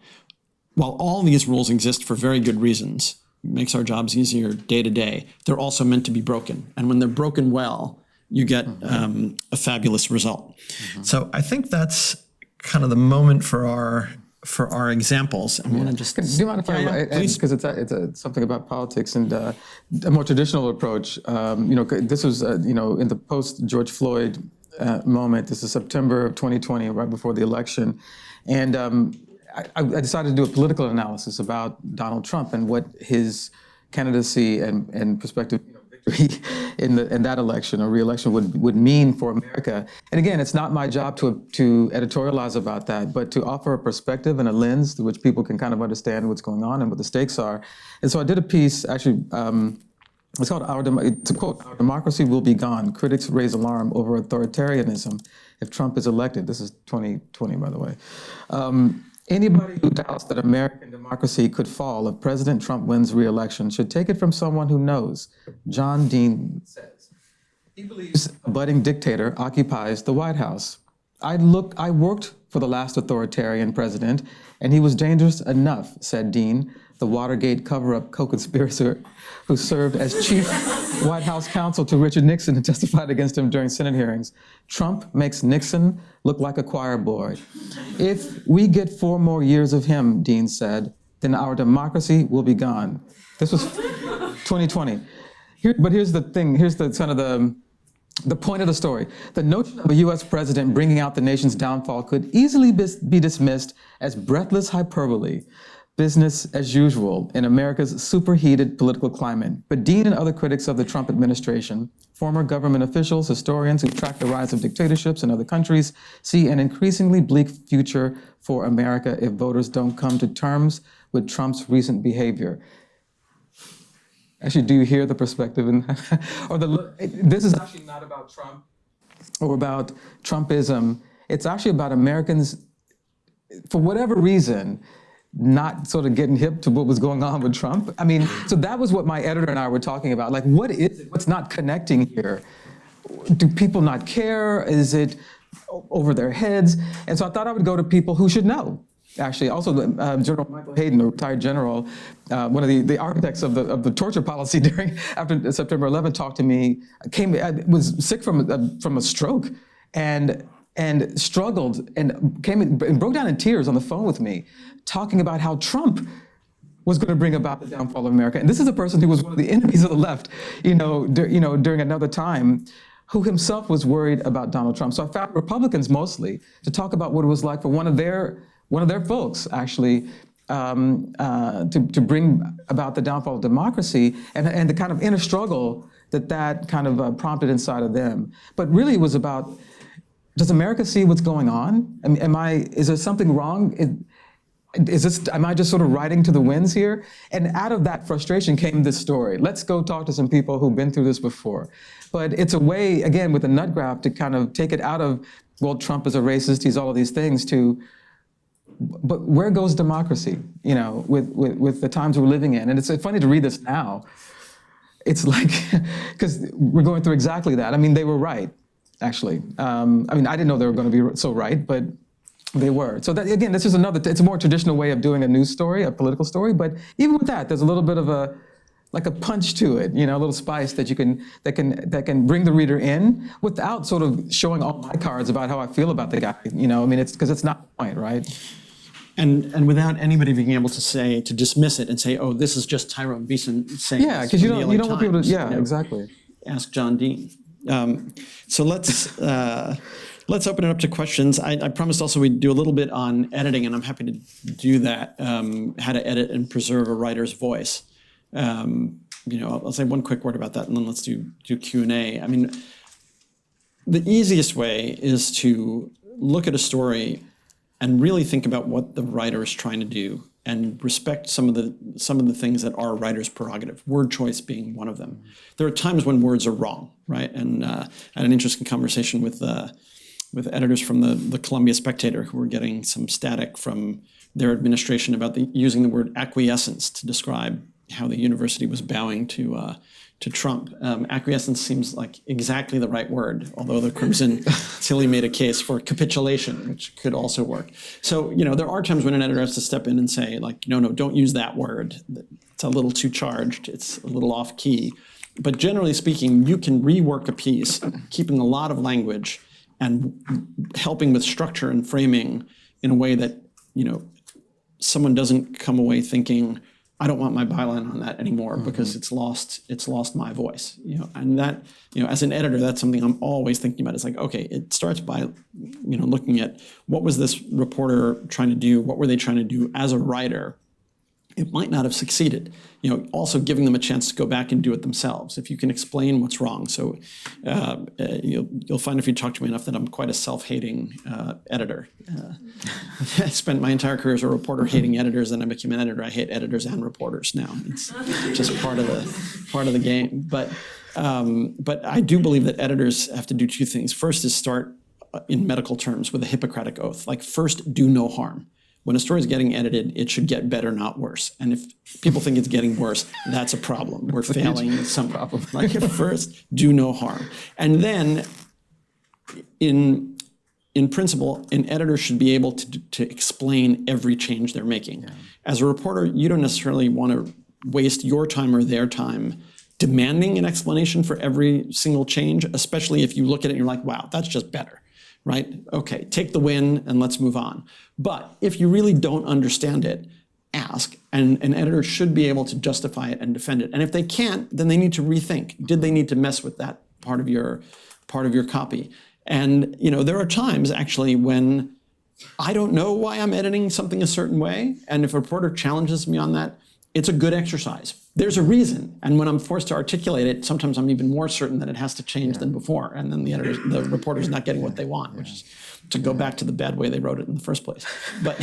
while all these rules exist for very good reasons, makes our jobs easier day to day, they're also meant to be broken. And when they're broken well, you get a fabulous result. So I think that's kind of the moment for our examples. And want to just do you mind if I please, because it's something about politics and a more traditional approach. This was in the post George Floyd moment. This is September of 2020, right before the election, and I decided to do a political analysis about Donald Trump and what his candidacy and prospective victory in that election or re-election would mean for America. And again, it's not my job to editorialize about that, but to offer a perspective and a lens through which people can kind of understand what's going on and what the stakes are. And so I did a piece, actually, it's called to quote, "Our democracy will be gone. Critics raise alarm over authoritarianism if Trump is elected." This is 2020, by the way. Anybody who doubts that American democracy could fall if President Trump wins re-election should take it from someone who knows. John Dean says. He believes a budding dictator occupies the White House. I worked for the last authoritarian president, and he was dangerous enough, said Dean, the Watergate cover-up co-conspirator who served as chief White House counsel to Richard Nixon and testified against him during Senate hearings. Trump makes Nixon look like a choir boy. If we get 4 more years of him, Dean said, then our democracy will be gone. This was 2020. But here's the thing, here's the kind of the point of the story. The notion of a US president bringing out the nation's downfall could easily be dismissed as breathless hyperbole. Business as usual in America's superheated political climate. But Dean and other critics of the Trump administration, former government officials, historians who track the rise of dictatorships in other countries, see an increasingly bleak future for America if voters don't come to terms with Trump's recent behavior. Actually, do you hear the perspective? This is actually not about Trump or about Trumpism. It's actually about Americans, for whatever reason, not sort of getting hip to what was going on with Trump. I mean, so that was what my editor and I were talking about. Like, what is it? What's not connecting here? Do people not care? Is it over their heads? And so I thought I would go to people who should know. Actually, also General Michael Hayden, a retired general, one of the architects of the torture policy after September 11th, talked to me. Was sick from a stroke, and struggled and came and broke down in tears on the phone with me, talking about how Trump was going to bring about the downfall of America. And this is a person who was one of the enemies of the left, during another time, who himself was worried about Donald Trump. So I found Republicans mostly to talk about what it was like for one of their folks actually to bring about the downfall of democracy and the kind of inner struggle that kind of prompted inside of them. But really it was about, does America see what's going on? Is there something wrong? Am I just sort of riding to the winds here? And out of that frustration came this story. Let's go talk to some people who've been through this before. But it's a way, again, with a nut graph to kind of take it out of, well, Trump is a racist, he's all of these things, but where goes democracy, with the times we're living in? And it's funny to read this now. It's like, because we're going through exactly that. I mean, they were right, actually. I didn't know they were going to be so right, but they were. So that, again, this is it's a more traditional way of doing a news story, a political story, but even with that, there's a little bit of a punch to it, a little spice that can bring the reader in without sort of showing all my cards about how I feel about the guy, it's because it's not the point, right? And without anybody being able to dismiss it and say, oh, this is just Tyrone Beason saying. Yeah, because you don't want people to, exactly. ask John Dean. So let's open it up to questions. I promised also we'd do a little bit on editing, and I'm happy to do that. How to edit and preserve a writer's voice. I'll say one quick word about that, and then let's do Q&A. I mean, the easiest way is to look at a story and really think about what the writer is trying to do, and respect some of the things that are a writer's prerogative, word choice being one of them. There are times when words are wrong, right? And I had an interesting conversation with editors from the Columbia Spectator who were getting some static from their administration about using the word acquiescence to describe how the university was bowing to Trump. Acquiescence seems like exactly the right word, although the Crimson Tilly made a case for capitulation, which could also work. So, there are times when an editor has to step in and say, like, no, don't use that word. It's a little too charged. It's a little off key. But generally speaking, you can rework a piece, keeping a lot of language and helping with structure and framing in a way that, someone doesn't come away thinking, I don't want my byline on that anymore because it's lost my voice. And that, as an editor, that's something I'm always thinking about. It's like, okay, it starts by, looking at what was this reporter trying to do? What were they trying to do as a writer? It might not have succeeded. Also giving them a chance to go back and do it themselves. If you can explain what's wrong. So you'll find if you talk to me enough that I'm quite a self-hating editor. I spent my entire career as a reporter hating editors, and I became an editor. I hate editors and reporters now. It's just part of the game. But I do believe that editors have to do two things. First is start in medical terms with a Hippocratic oath. Like, first, do no harm. When a story is getting edited, it should get better, not worse. And if people think it's getting worse, that's a problem. We're failing at some problem. Like, first, do no harm. And then, in principle, an editor should be able to explain every change they're making. Yeah. As a reporter, you don't necessarily want to waste your time or their time demanding an explanation for every single change, especially if you look at it and you're like, wow, that's just better. Right? Okay, take the win and let's move on. But if you really don't understand it, ask, and an editor should be able to justify it and defend it. And if they can't, then they need to rethink. Did they need to mess with that part of your copy? And there are times actually when I don't know why I'm editing something a certain way, and if a reporter challenges me on that, it's a good exercise. There's a reason, and when I'm forced to articulate it, sometimes I'm even more certain that it has to change than before, and then the reporter's not getting what they want, which is to go back to the bad way they wrote it in the first place. But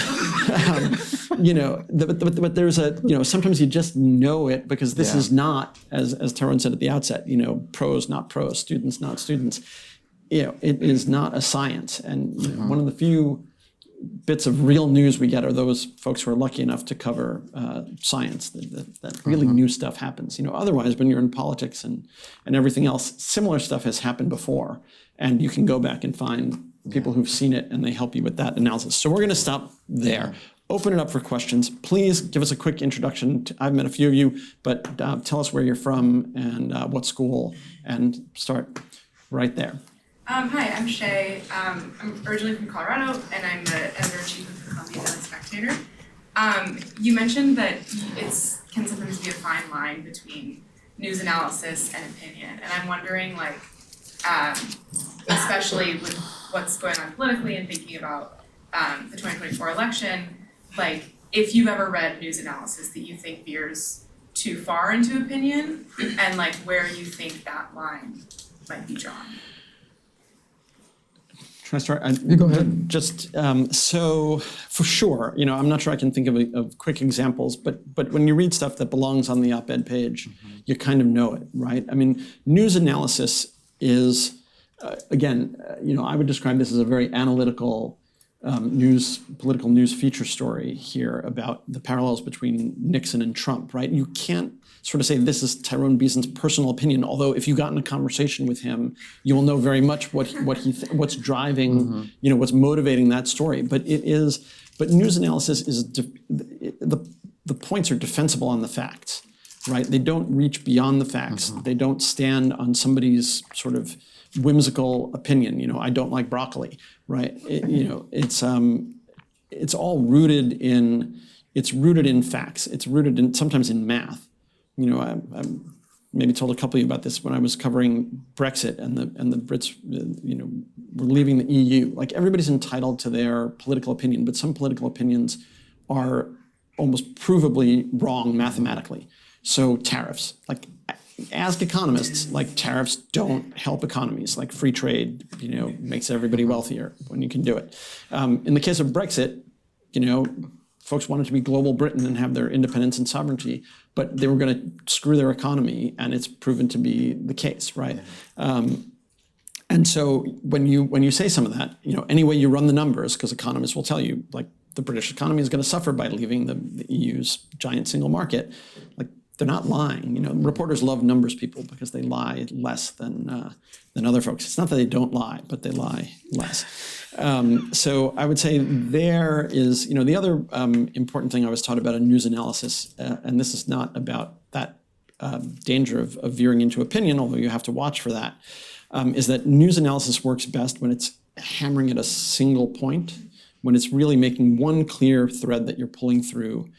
but there's sometimes you just know it because this is not, as Tyrone said at the outset, pros not pros, students not students. It is not a science, and one of the few bits of real news we get are those folks who are lucky enough to cover science, that really new stuff happens. Otherwise, when you're in politics and everything else, similar stuff has happened before, and you can go back and find people who've seen it, and they help you with that analysis. So we're going to stop there. Open it up for questions. Please give us a quick introduction. I've met a few of you, but tell us where you're from and what school, and start right there. Hi, I'm Shay. I'm originally from Colorado, and I'm the editor-in-chief of the Columbia Spectator. You mentioned that it can sometimes be a fine line between news analysis and opinion, and I'm wondering, especially with what's going on politically and thinking about the 2024 election, if you've ever read news analysis that you think veers too far into opinion, and where you think that line might be drawn. Should I start? You go ahead. Just so for sure, I'm not sure I can think of quick examples, but when you read stuff that belongs on the op-ed page, you kind of know it, right? I mean, news analysis is, again, I would describe this as a very analytical political news feature story here about the parallels between Nixon and Trump, right? You can't sort of say this is Tyrone Beason's personal opinion, although if you got in a conversation with him, you will know very much what's driving, what's motivating that story. But news analysis is the points are defensible on the facts, right? They don't reach beyond the facts. They don't stand on somebody's sort of whimsical opinion. I don't like broccoli, right? It's all rooted in facts. It's rooted in sometimes in math. One maybe told a couple of you about this when I was covering Brexit and the Brits, were leaving the EU. Like, everybody's entitled to their political opinion, but some political opinions are almost provably wrong mathematically. So tariffs, like, ask economists, like, tariffs don't help economies. Like, free trade, makes everybody wealthier when you can do it. In the case of Brexit, folks wanted to be global Britain and have their independence and sovereignty, but they were going to screw their economy, and it's proven to be the case, right? And so when you say some of that, any way you run the numbers, because economists will tell you, like, the British economy is going to suffer by leaving the EU's giant single market, like, they're not lying. Reporters love numbers people because they lie less than other folks. It's not that they don't lie, but they lie less. So I would say there is, the other important thing I was taught about in news analysis, and this is not about that danger of veering into opinion, although you have to watch for that, is that news analysis works best when it's hammering at a single point, when it's really making one clear thread that you're pulling through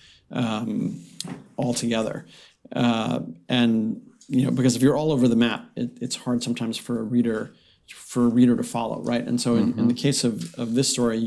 altogether. And because if you're all over the map, it's hard sometimes for a reader to follow, right? And so in the case of this story,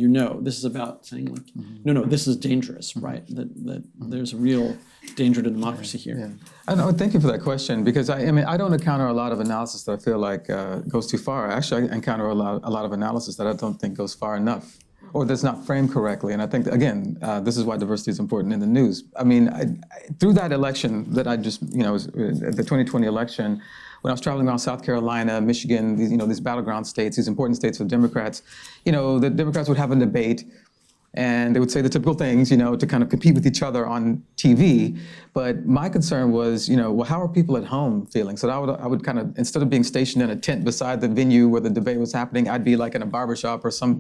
this is about saying, like, no, this is dangerous, right? That there's a real danger to democracy here. Yeah. And thank you for that question, because I don't encounter a lot of analysis that I feel like goes too far. Actually, I encounter a lot of analysis that I don't think goes far enough, or that's not framed correctly. And I think, again, this is why diversity is important in the news. Through that election that I just, the 2020 election, when I was traveling around South Carolina, Michigan, these battleground states, these important states for Democrats, the Democrats would have a debate, and they would say the typical things, to kind of compete with each other on TV. But my concern was, well, how are people at home feeling? So I would kind of, instead of being stationed in a tent beside the venue where the debate was happening, I'd be like in a barbershop or some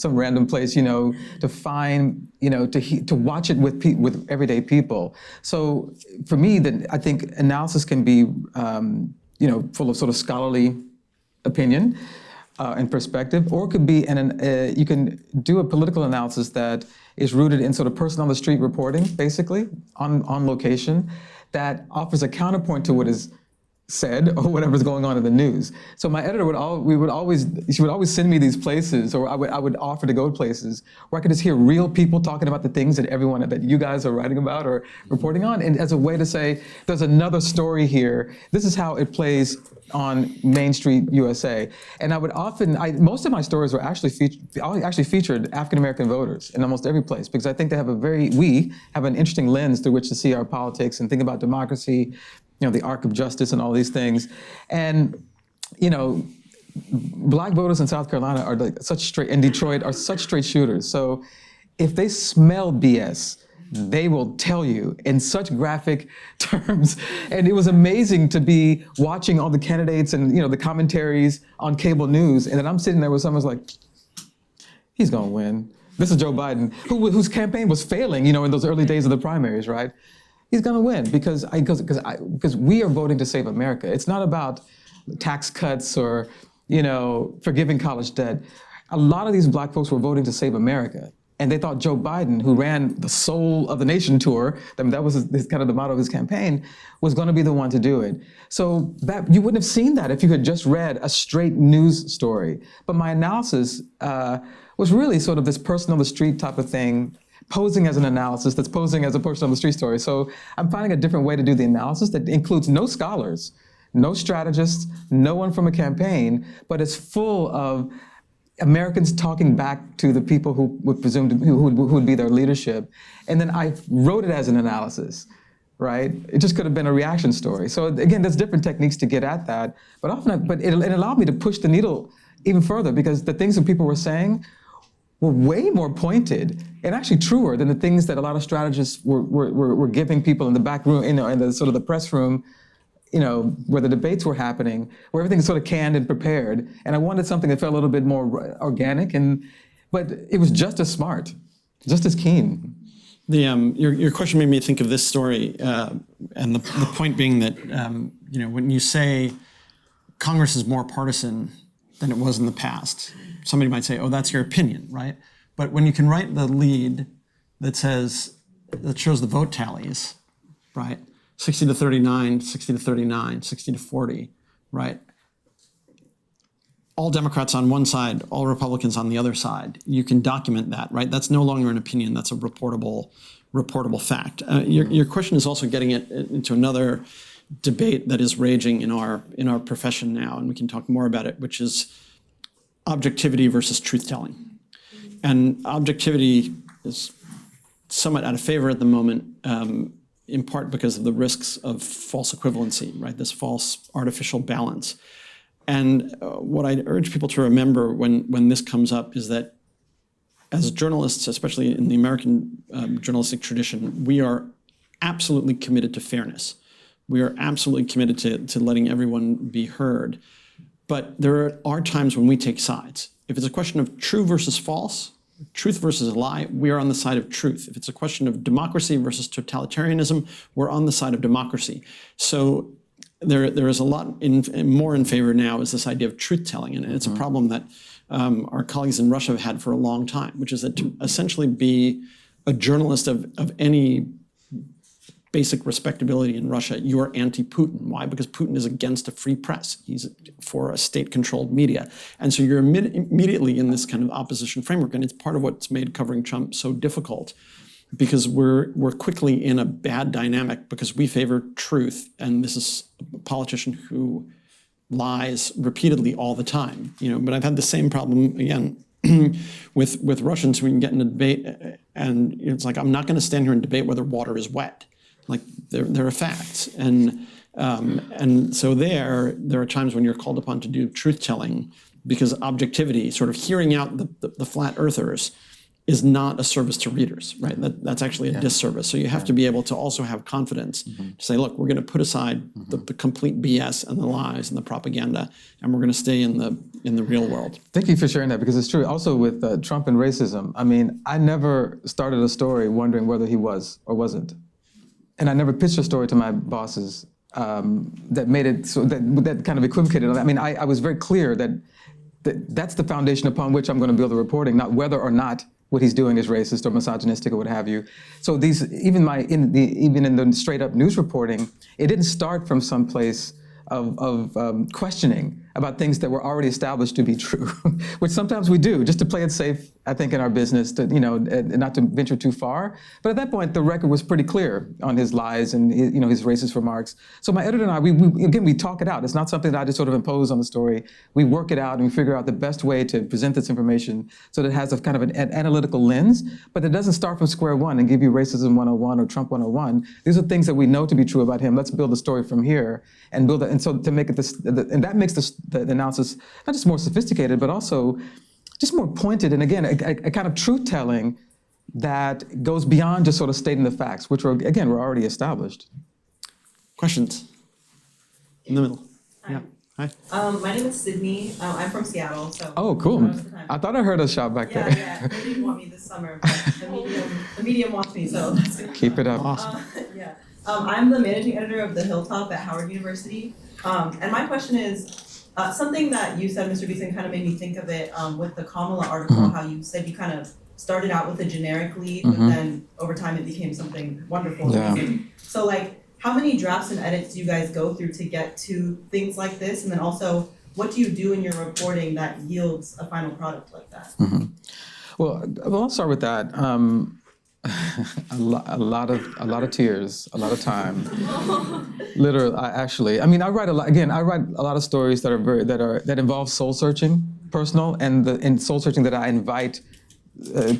random place, to find, to watch it with everyday people. So for me, I think analysis can be, full of sort of scholarly opinion and perspective, or it could be you can do a political analysis that is rooted in sort of person on the street reporting, basically on location, that offers a counterpoint to what is said or whatever's going on in the news. So my editor would always send me these places, or I would offer to go places where I could just hear real people talking about the things that you guys are writing about or reporting on, and as a way to say, there's another story here. This is how it plays on Main Street USA. And I would most of my stories were actually featured African American voters in almost every place, because I think we have an interesting lens through which to see our politics and think about democracy, the arc of justice and all these things. And, Black voters in South Carolina are in Detroit are such straight shooters. So if they smell BS, they will tell you in such graphic terms. And it was amazing to be watching all the candidates and, the commentaries on cable news. And then I'm sitting there with someone's like, he's gonna win. This is Joe Biden, whose campaign was failing, in those early days of the primaries, right? He's going to win because we are voting to save America. It's not about tax cuts or, forgiving college debt. A lot of these Black folks were voting to save America. And they thought Joe Biden, who ran the Soul of the Nation tour, that was his kind of the motto of his campaign, was going to be the one to do it. So that you wouldn't have seen that if you had just read a straight news story. But my analysis was really sort of this person on the street type of thing, posing as an analysis that's posing as a person on the street story. So I'm finding a different way to do the analysis that includes no scholars, no strategists, no one from a campaign, but it's full of Americans talking back to the people who would be their leadership. And then I wrote it as an analysis, right? It just could have been a reaction story. So again, there's different techniques to get at that, but it allowed me to push the needle even further, because the things that people were saying were way more pointed and actually truer than the things that a lot of strategists were giving people in the back room, in the sort of the press room, where the debates were happening, where everything's sort of canned and prepared. And I wanted something that felt a little bit more organic, but it was just as smart, just as keen. Your question made me think of this story, and the point being that when you say Congress is more partisan than it was in the past, somebody might say, "Oh, that's your opinion," right? But when you can write the lead that shows the vote tallies, right? 60 to 39, 60 to 39, 60 to 40, right? All Democrats on one side, all Republicans on the other side. You can document that, right? That's no longer an opinion. That's a reportable fact. Your question is also getting it into another debate that is raging in our profession now, and we can talk more about it, which is objectivity versus truth-telling. And objectivity is somewhat out of favor at the moment, in part because of the risks of false equivalency, right? This false artificial balance. And what I urge people to remember when this comes up is that as journalists, especially in the American journalistic tradition, we are absolutely committed to fairness. We are absolutely committed to letting everyone be heard. But there are times when we take sides. If it's a question of true versus false, truth versus a lie, we are on the side of truth. If it's a question of democracy versus totalitarianism, we're on the side of democracy. So there is a lot more in favor now is this idea of truth-telling, and it's a problem that our colleagues in Russia have had for a long time, which is that to essentially be a journalist of any basic respectability in Russia, you are anti-Putin. Why? Because Putin is against a free press. He's for a state-controlled media. And so you're immediately in this kind of opposition framework, and it's part of what's made covering Trump so difficult, because we're quickly in a bad dynamic because we favor truth, and this is a politician who lies repeatedly all the time. But I've had the same problem again with Russians. We can get in a debate, and it's like, I'm not going to stand here and debate whether water is wet. Like there are facts, and so there are times when you're called upon to do truth telling, because objectivity, sort of hearing out the flat earthers, is not a service to readers, right? That's actually a disservice. So you have to be able to also have confidence to say, look, we're going to put aside the complete BS and the lies and the propaganda, and we're going to stay in the real world. Thank you for sharing that, because it's true. Also with Trump and racism, I mean, I never started a story wondering whether he was or wasn't. And I never pitched a story to my bosses that made it so that kind of equivocated. I mean, I was very clear that that's the foundation upon which I'm going to build the reporting, not whether or not what he's doing is racist or misogynistic or what have you. So these, even in the straight up news reporting, it didn't start from some place of questioning about things that were already established to be true, which sometimes we do, just to play it safe, I think, in our business, to not to venture too far. But at that point, the record was pretty clear on his lies and his racist remarks. So my editor and I, we talk it out. It's not something that I just sort of impose on the story. We work it out and we figure out the best way to present this information so that it has a kind of an analytical lens, but it doesn't start from square one and give you racism 101 or Trump 101. These are things that we know to be true about him. Let's build a story from here and build it. And so to make it and that makes the analysis not just more sophisticated, but also just more pointed, and again, a kind of truth-telling that goes beyond just sort of stating the facts, which were already established. Questions? In the middle. Hi. Yeah. Hi. My name is Sydney. I'm from Seattle, so. Oh, cool. I thought I heard a shout back there. Yeah, they didn't want me this summer, but the medium wants me, so that's good. Keep it up. Awesome. Yeah. I'm the managing editor of The Hilltop at Howard University. And my question is, something that you said, Mr. Beason, kind of made me think of it with the Kamala article, how you said you kind of started out with a generic lead, but then over time it became something wonderful. Yeah. So how many drafts and edits do you guys go through to get to things like this? And then also, what do you do in your reporting that yields a final product like that? Well, I'll start with that. A lot of tears, a lot of time. Literally, I write a lot. Again, I write a lot of stories that involve soul searching, personal, and soul searching that I invite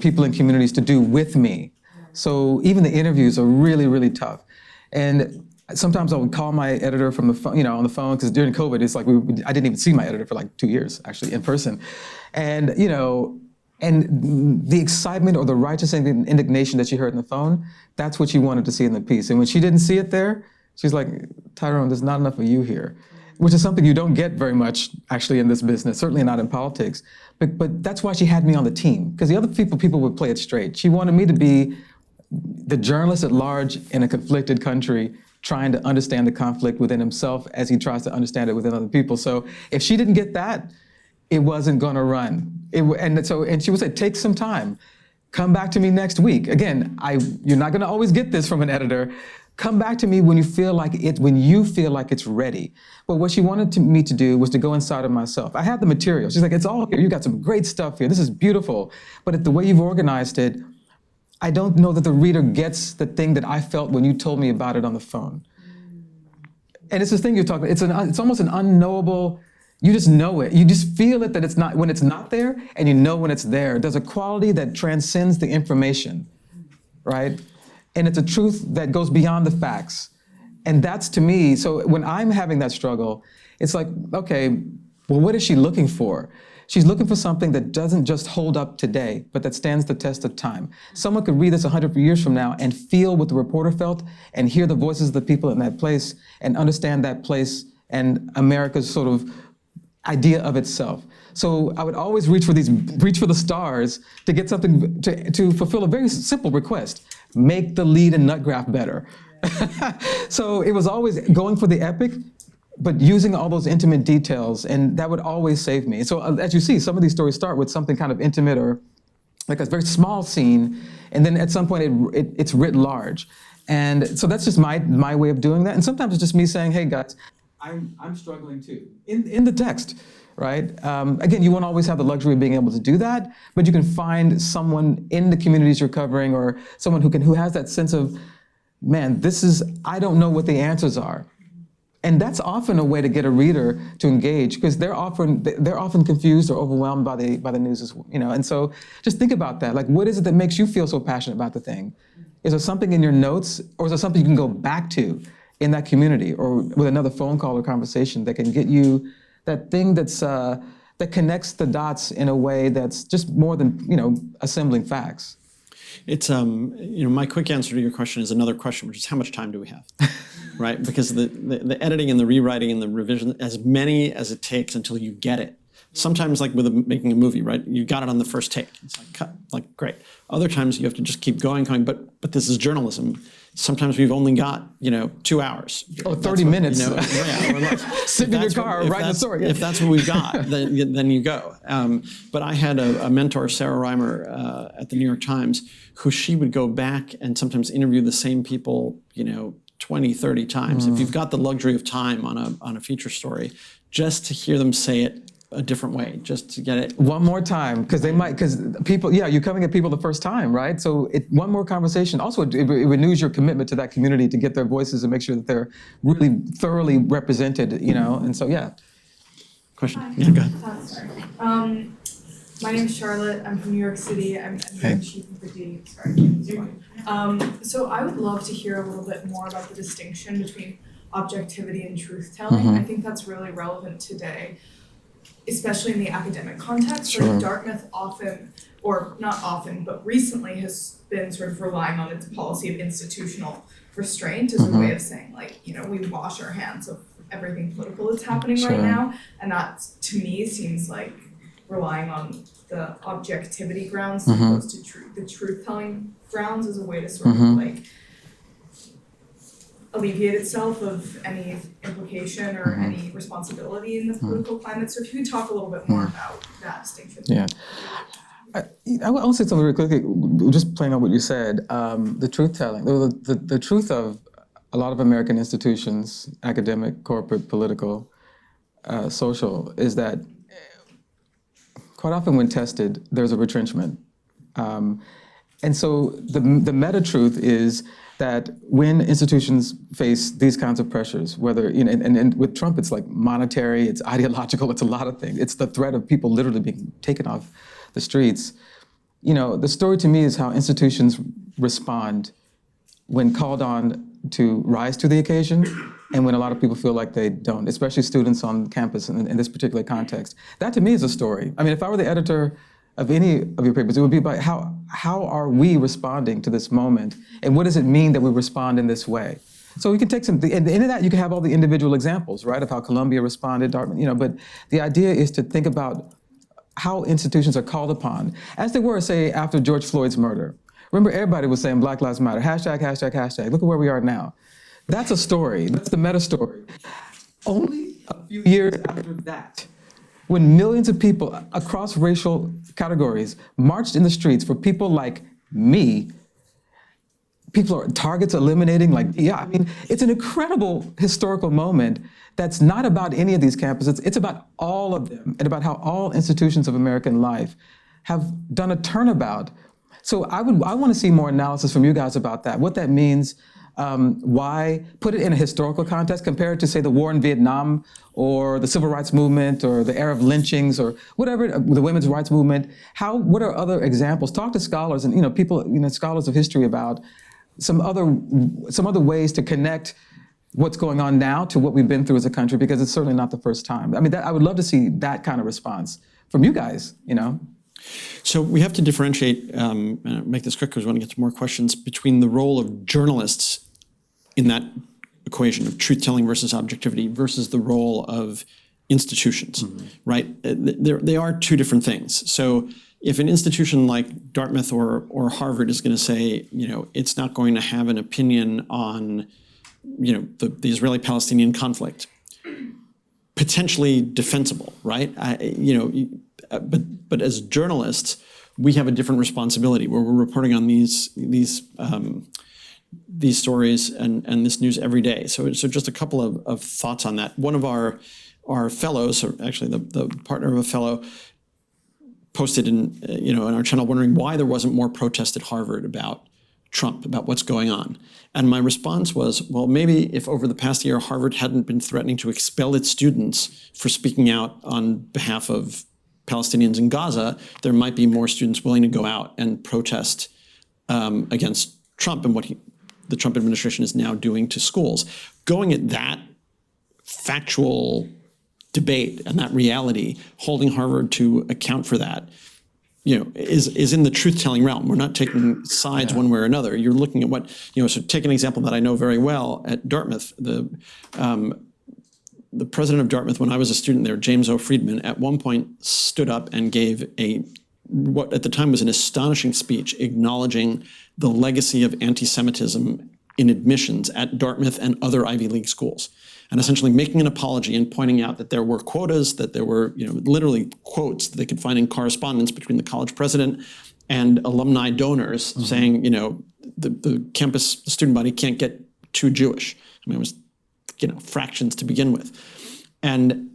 people in communities to do with me. So even the interviews are really, really tough. And sometimes I would call my editor from the phone, on the phone, because during COVID, it's like I didn't even see my editor for like 2 years, actually, in person, and And the excitement or the righteous indignation that she heard in the phone, that's what she wanted to see in the piece. And when she didn't see it there, she's like, Tyrone, there's not enough of you here, which is something you don't get very much actually in this business, certainly not in politics. But that's why she had me on the team, because the other people would play it straight. She wanted me to be the journalist at large in a conflicted country, trying to understand the conflict within himself as he tries to understand it within other people. So if she didn't get that, it wasn't going to run. And she would say, take some time. Come back to me next week. Again, you're not going to always get this from an editor, Come back to me when you feel like it's ready. But what she wanted me to do was to go inside of myself. I had the material. She's like, it's all here. You got some great stuff here. This is beautiful. But the way you've organized it, I don't know that the reader gets the thing that I felt when you told me about it on the phone. And it's this thing you're talking about. It's almost an unknowable. You just know it. You just feel it that it's not when it's not there, and you know when it's there. There's a quality that transcends the information, right? And it's a truth that goes beyond the facts. And that's, to me, so when I'm having that struggle, it's like, okay, well, what is she looking for? She's looking for something that doesn't just hold up today, but that stands the test of time. Someone could read this 100 years from now and feel what the reporter felt and hear the voices of the people in that place and understand that place and America's sort of idea of itself. So I would always reach for the stars to get something, to fulfill a very simple request. Make the lead and nut graph better. So it was always going for the epic, but using all those intimate details, and that would always save me. So as you see, some of these stories start with something kind of intimate or like a very small scene, and then at some point it's writ large. And so that's just my way of doing that. And sometimes it's just me saying, hey guys, I'm struggling too, in the text, right? Again, you won't always have the luxury of being able to do that, but you can find someone in the communities you're covering or someone who has that sense of, man, I don't know what the answers are. And that's often a way to get a reader to engage, because they're often confused or overwhelmed by the news, And so just think about that. Like, what is it that makes you feel so passionate about the thing? Is there something in your notes, or is there something you can go back to in that community or with another phone call or conversation that can get you that thing that connects the dots in a way that's just more than, assembling facts? It's, my quick answer to your question is another question, which is how much time do we have, right? Because the editing and the rewriting and the revision, as many as it takes until you get it. Sometimes, like with making a movie, right? You got it on the first take. It's like, cut, like, great. Other times you have to just keep going. But this is journalism. Sometimes we've only got, 2 hours. Oh, 30 minutes. Or less. Sitting in your car, writing the story. If that's what we've got, then you go. But I had a mentor, Sarah Reimer, at the New York Times, who she would go back and sometimes interview the same people, 20, 30 times. If you've got the luxury of time on a feature story, just to hear them say it a different way, just to get it. One more time, because people, you're coming at people the first time, right? So one more conversation. Also, it renews your commitment to that community to get their voices and make sure that they're really thoroughly represented, and so, yeah. Question? Hi. Yeah, go ahead. Sorry. My name's Charlotte. I'm from New York City. I'm Hey. chief of the D. So I would love to hear a little bit more about the distinction between objectivity and truth-telling. I think that's really relevant today, especially in the academic context. Sure. Like Dartmouth often, or not often, but recently has been sort of relying on its policy of institutional restraint as a way of saying, like, we wash our hands of everything political that's happening right now. And that, to me, seems like relying on the objectivity grounds as opposed to the truth-telling grounds as a way to sort of like alleviate itself of any implication or any responsibility in the political climate. So if you could talk a little bit more about that distinction. Yeah. I want to say something really quickly, just playing on what you said, the truth-telling. The truth of a lot of American institutions, academic, corporate, political, social, is that quite often when tested, there's a retrenchment. And so the meta-truth is that when institutions face these kinds of pressures, whether, and with Trump, it's like monetary, it's ideological, it's a lot of things. It's the threat of people literally being taken off the streets. The story to me is how institutions respond when called on to rise to the occasion and when a lot of people feel like they don't, especially students on campus in this particular context. That to me is a story. I mean, if I were the editor of any of your papers, it would be about how are we responding to this moment, and what does it mean that we respond in this way? So you can take some, at the end of that, you can have all the individual examples, right, of how Columbia responded, Dartmouth, but the idea is to think about how institutions are called upon, as they were, say, after George Floyd's murder. Remember, everybody was saying Black Lives Matter, hashtag, hashtag, hashtag. Look at where we are now. That's a story. That's the meta story. Only a few years after that, when millions of people across racial categories marched in the streets for people like me, targets eliminating, I mean, it's an incredible historical moment that's not about any of these campuses. It's about all of them and about how all institutions of American life have done a turnabout. So I want to see more analysis from you guys about that, what that means, why, put it in a historical context, compare it to, say, the war in Vietnam or the civil rights movement or the era of lynchings or whatever, the women's rights movement. What are other examples? Talk to scholars and, people, scholars of history about some other ways to connect what's going on now to what we've been through as a country, because it's certainly not the first time. I mean, I would love to see that kind of response from you guys, So we have to differentiate, and make this quick because we want to get to more questions, between the role of journalists in that equation of truth-telling versus objectivity versus the role of institutions, right? They are two different things. So if an institution like Dartmouth or Harvard is going to say, it's not going to have an opinion on, the Israeli-Palestinian conflict, potentially defensible, right? But as journalists, we have a different responsibility where we're reporting on these stories and this news every day. So just a couple of thoughts on that. One of our fellows, or actually the partner of a fellow, posted in our channel wondering why there wasn't more protest at Harvard about Trump, about what's going on. And my response was, well, maybe if over the past year Harvard hadn't been threatening to expel its students for speaking out on behalf of Palestinians in Gaza, there might be more students willing to go out and protest against Trump and what the Trump administration is now doing to schools. Going at that factual debate and that reality, holding Harvard to account for that, is in the truth-telling realm. We're not taking sides one way or another. You're looking at what, so take an example that I know very well at Dartmouth. The president of Dartmouth, when I was a student there, James O. Friedman, at one point stood up and gave what at the time was an astonishing speech acknowledging the legacy of anti-Semitism in admissions at Dartmouth and other Ivy League schools, and essentially making an apology and pointing out that there were quotas, that there were literally quotes that they could find in correspondence between the college president and alumni donors saying, the campus student body can't get too Jewish. I mean, it was fractions to begin with. And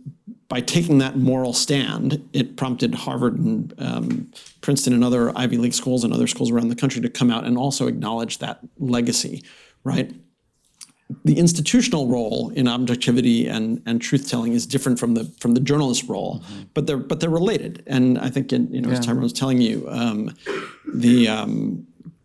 by taking that moral stand, it prompted Harvard and Princeton and other Ivy League schools and other schools around the country to come out and also acknowledge that legacy, right? The institutional role in objectivity and truth-telling is different from the journalist role, but they're related. And I think, as Tyrone was telling you,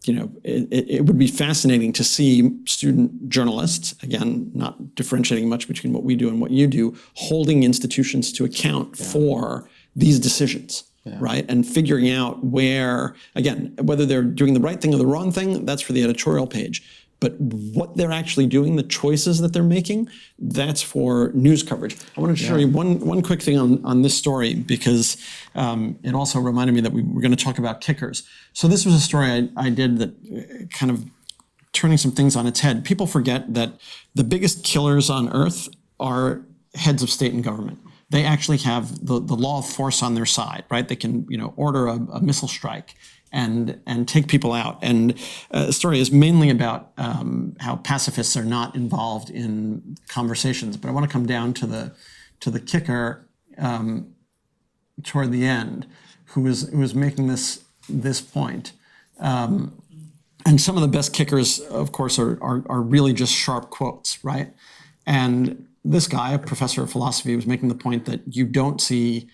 it would be fascinating to see student journalists, again, not differentiating much between what we do and what you do, holding institutions to account for these decisions, right? And figuring out where, again, whether they're doing the right thing or the wrong thing, that's for the editorial page. But what they're actually doing, the choices that they're making, that's for news coverage. I wanted to show you one quick thing on this story because it also reminded me that we were going to talk about kickers. So this was a story I did that kind of turning some things on its head. People forget that the biggest killers on earth are heads of state and government. They actually have the law of force on their side, right? They can order a missile strike and take people out. And the story is mainly about how pacifists are not involved in conversations. But I want to come down to the kicker toward the end, who was making this point. And some of the best kickers, of course, are really just sharp quotes, right? And this guy, a professor of philosophy, was making the point that you don't see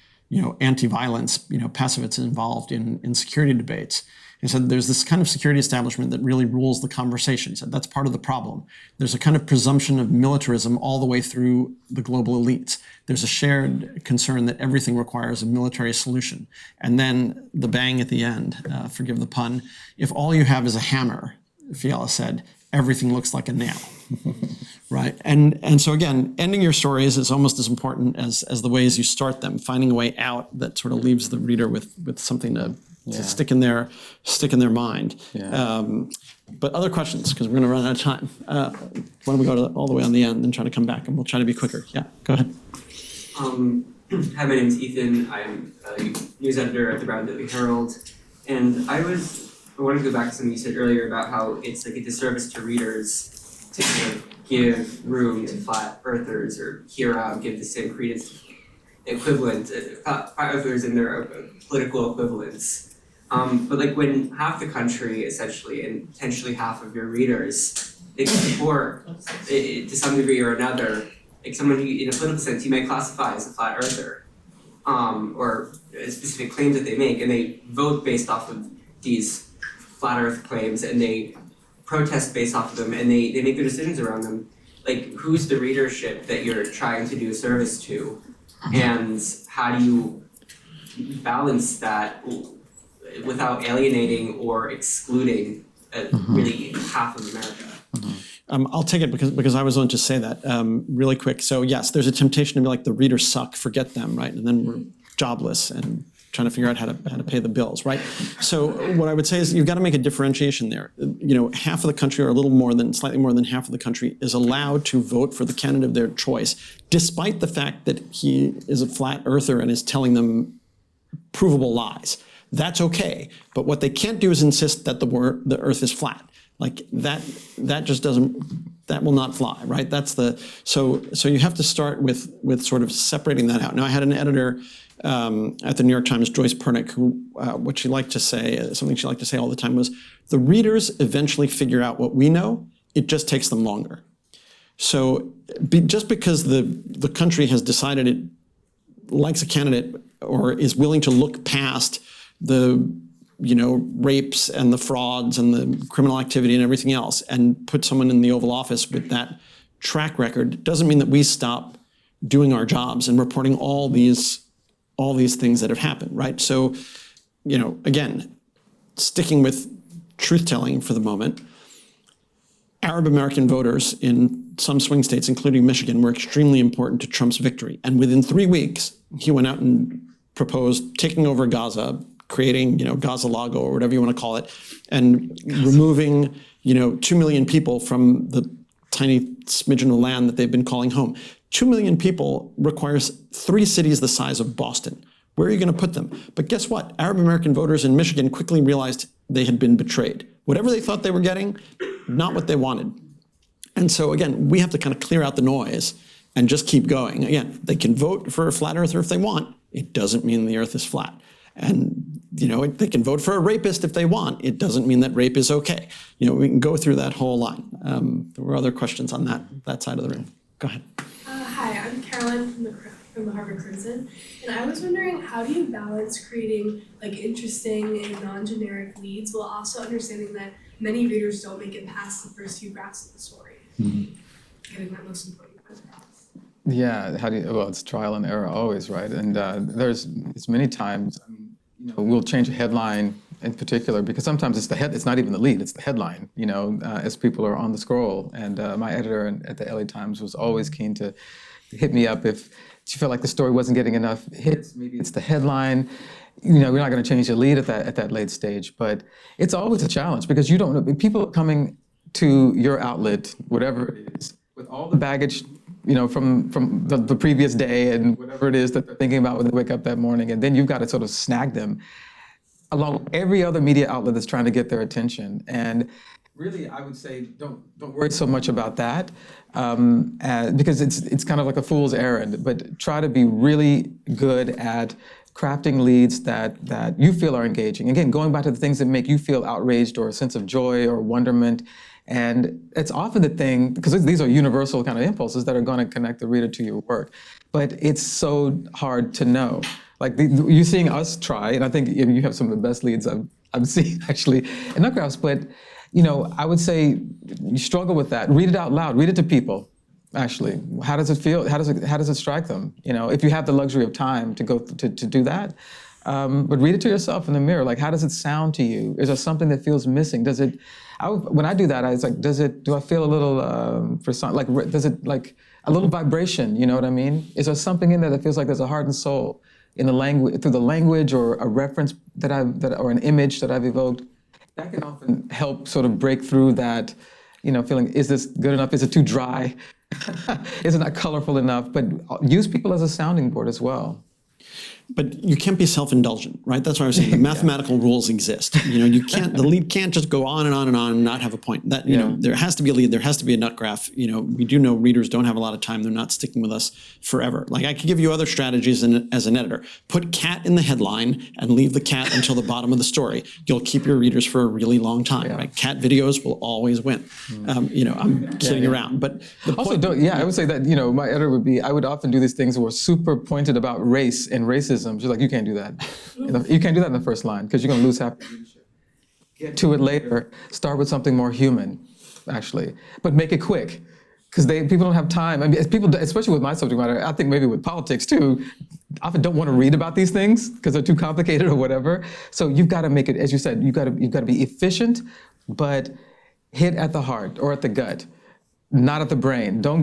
anti-violence, pacifists involved in security debates. He said there's this kind of security establishment that really rules the conversation. He said that's part of the problem. There's a kind of presumption of militarism all the way through the global elites. There's a shared concern that everything requires a military solution. And then the bang at the end, forgive the pun, if all you have is a hammer, Fiala said, everything looks like a nail. Right, and so again, ending your stories is almost as important as the ways you start them. Finding a way out that sort of leaves the reader with something to stick in their mind. Yeah. But other questions, because we're going to run out of time. Why don't we go all the way on the end and try to come back, and we'll try to be quicker. Yeah, go ahead. Hi, my name is Ethan. I'm a news editor at the Brown Daily Herald, and I was I want to go back to something you said earlier about how it's like a disservice to readers to kind of give room to flat earthers or give the same credence equivalent, flat earthers and their political equivalents. But like when half the country essentially and potentially half of your readers they support it, to some degree or another, like someone who, in a political sense, you may classify as a flat earther, or specific claims that they make, and they vote based off of these flat earth claims, and they protest based off of them, and they make their decisions around them. Like, who's the readership that you're trying to do a service to, and how do you balance that without alienating or excluding really half of America? I'll take it because I was going to say that really quick. So yes, there's a temptation to be like, the readers suck, forget them, right? And then we're jobless and trying to figure out how to pay the bills, right? So what I would say is you've got to make a differentiation there. You know, half of the country, or a little more than, slightly more than half of the country, is allowed to vote for the candidate of their choice, despite the fact that he is a flat earther and is telling them provable lies. That's okay. But what they can't do is insist that the earth is flat. Like that just doesn't, that will not fly, right? That's so you have to start with sort of separating that out. Now, I had an editor at the New York Times, Joyce Pernick, who what she liked to say, something she liked to say all the time was, the readers eventually figure out what we know, it just takes them longer. So just because the country has decided it likes a candidate or is willing to look past the rapes and the frauds and the criminal activity and everything else and put someone in the Oval Office with that track record, doesn't mean that we stop doing our jobs and reporting all these things that have happened, right? So, again, sticking with truth-telling for the moment, Arab American voters in some swing states, including Michigan, were extremely important to Trump's victory. And within 3 weeks, he went out and proposed taking over Gaza, creating, Gaza Lago or whatever you want to call it, and removing, 2 million people from the tiny smidgen of land that they've been calling home. 2 million people requires 3 cities the size of Boston. Where are you going to put them? But guess what? Arab American voters in Michigan quickly realized they had been betrayed. Whatever they thought they were getting, not what they wanted. And so again, we have to kind of clear out the noise and just keep going. Again, they can vote for a flat earther if they want. It doesn't mean the earth is flat. And they can vote for a rapist if they want. It doesn't mean that rape is okay. We can go through that whole line. There were other questions on that side of the room. Go ahead. Hi, I'm Caroline from the Harvard Crimson, and I was wondering, how do you balance creating interesting and non-generic leads while also understanding that many readers don't make it past the first few grafs of the story? Getting that most important part across. Yeah, well, it's trial and error always, right? And it's many times, we'll change a headline in particular, because sometimes it's not even the lead, it's the headline, as people are on the scroll. And my editor at the LA Times was always keen to hit me up if she felt like the story wasn't getting enough hits. Maybe it's the headline. We're not going to change the lead at that late stage, but it's always a challenge because you don't know. People are coming to your outlet, whatever it is, with all the baggage, from the previous day and whatever it is that they're thinking about when they wake up that morning, and then you've got to sort of snag them along with every other media outlet that's trying to get their attention. And really, I would say don't worry so much about that, because it's kind of like a fool's errand. But try to be really good at crafting leads that you feel are engaging. Again, going back to the things that make you feel outraged or a sense of joy or wonderment. And it's often the thing, because these are universal kind of impulses that are going to connect the reader to your work. But it's so hard to know. Like you're seeing us try, and I think you have some of the best leads I've seen actually in Nutgraphs. But I would say you struggle with that. Read it out loud. Read it to people. Actually, how does it feel? How does it strike them? If you have the luxury of time to go to do that. But read it to yourself in the mirror. Like, how does it sound to you? Is there something that feels missing? When I do that, I was like, do I feel a little, does it like a little vibration? You know what I mean? Is there something in there that feels like there's a heart and soul in the language, through the language or a reference or an image that I've evoked? That can often help sort of break through that, feeling, is this good enough? Is it too dry? Is it not colorful enough? But use people as a sounding board as well. But you can't be self-indulgent, right? That's what I was saying. The mathematical rules exist. The lead can't just go on and on and on and not have a point. That there has to be a lead. There has to be a nut graph. We do know readers don't have a lot of time. They're not sticking with us forever. Like I could give you other strategies as an editor. Put cat in the headline and leave the cat until the bottom of the story. You'll keep your readers for a really long time. Right? Cat videos will always win. I'm kidding around, but Also, I would say that my editor would be. I would often do these things that were super pointed about race and racism. She's like, you can't do that. You can't do that in the first line because you're going to lose half your readership. Get to it later. Start with something more human, actually, but make it quick because people don't have time. I mean, people, especially with my subject matter, I think maybe with politics too, often don't want to read about these things because they're too complicated or whatever. So you've got to make it, as you said, you've got to be efficient, but hit at the heart or at the gut. Not at the brain. Don't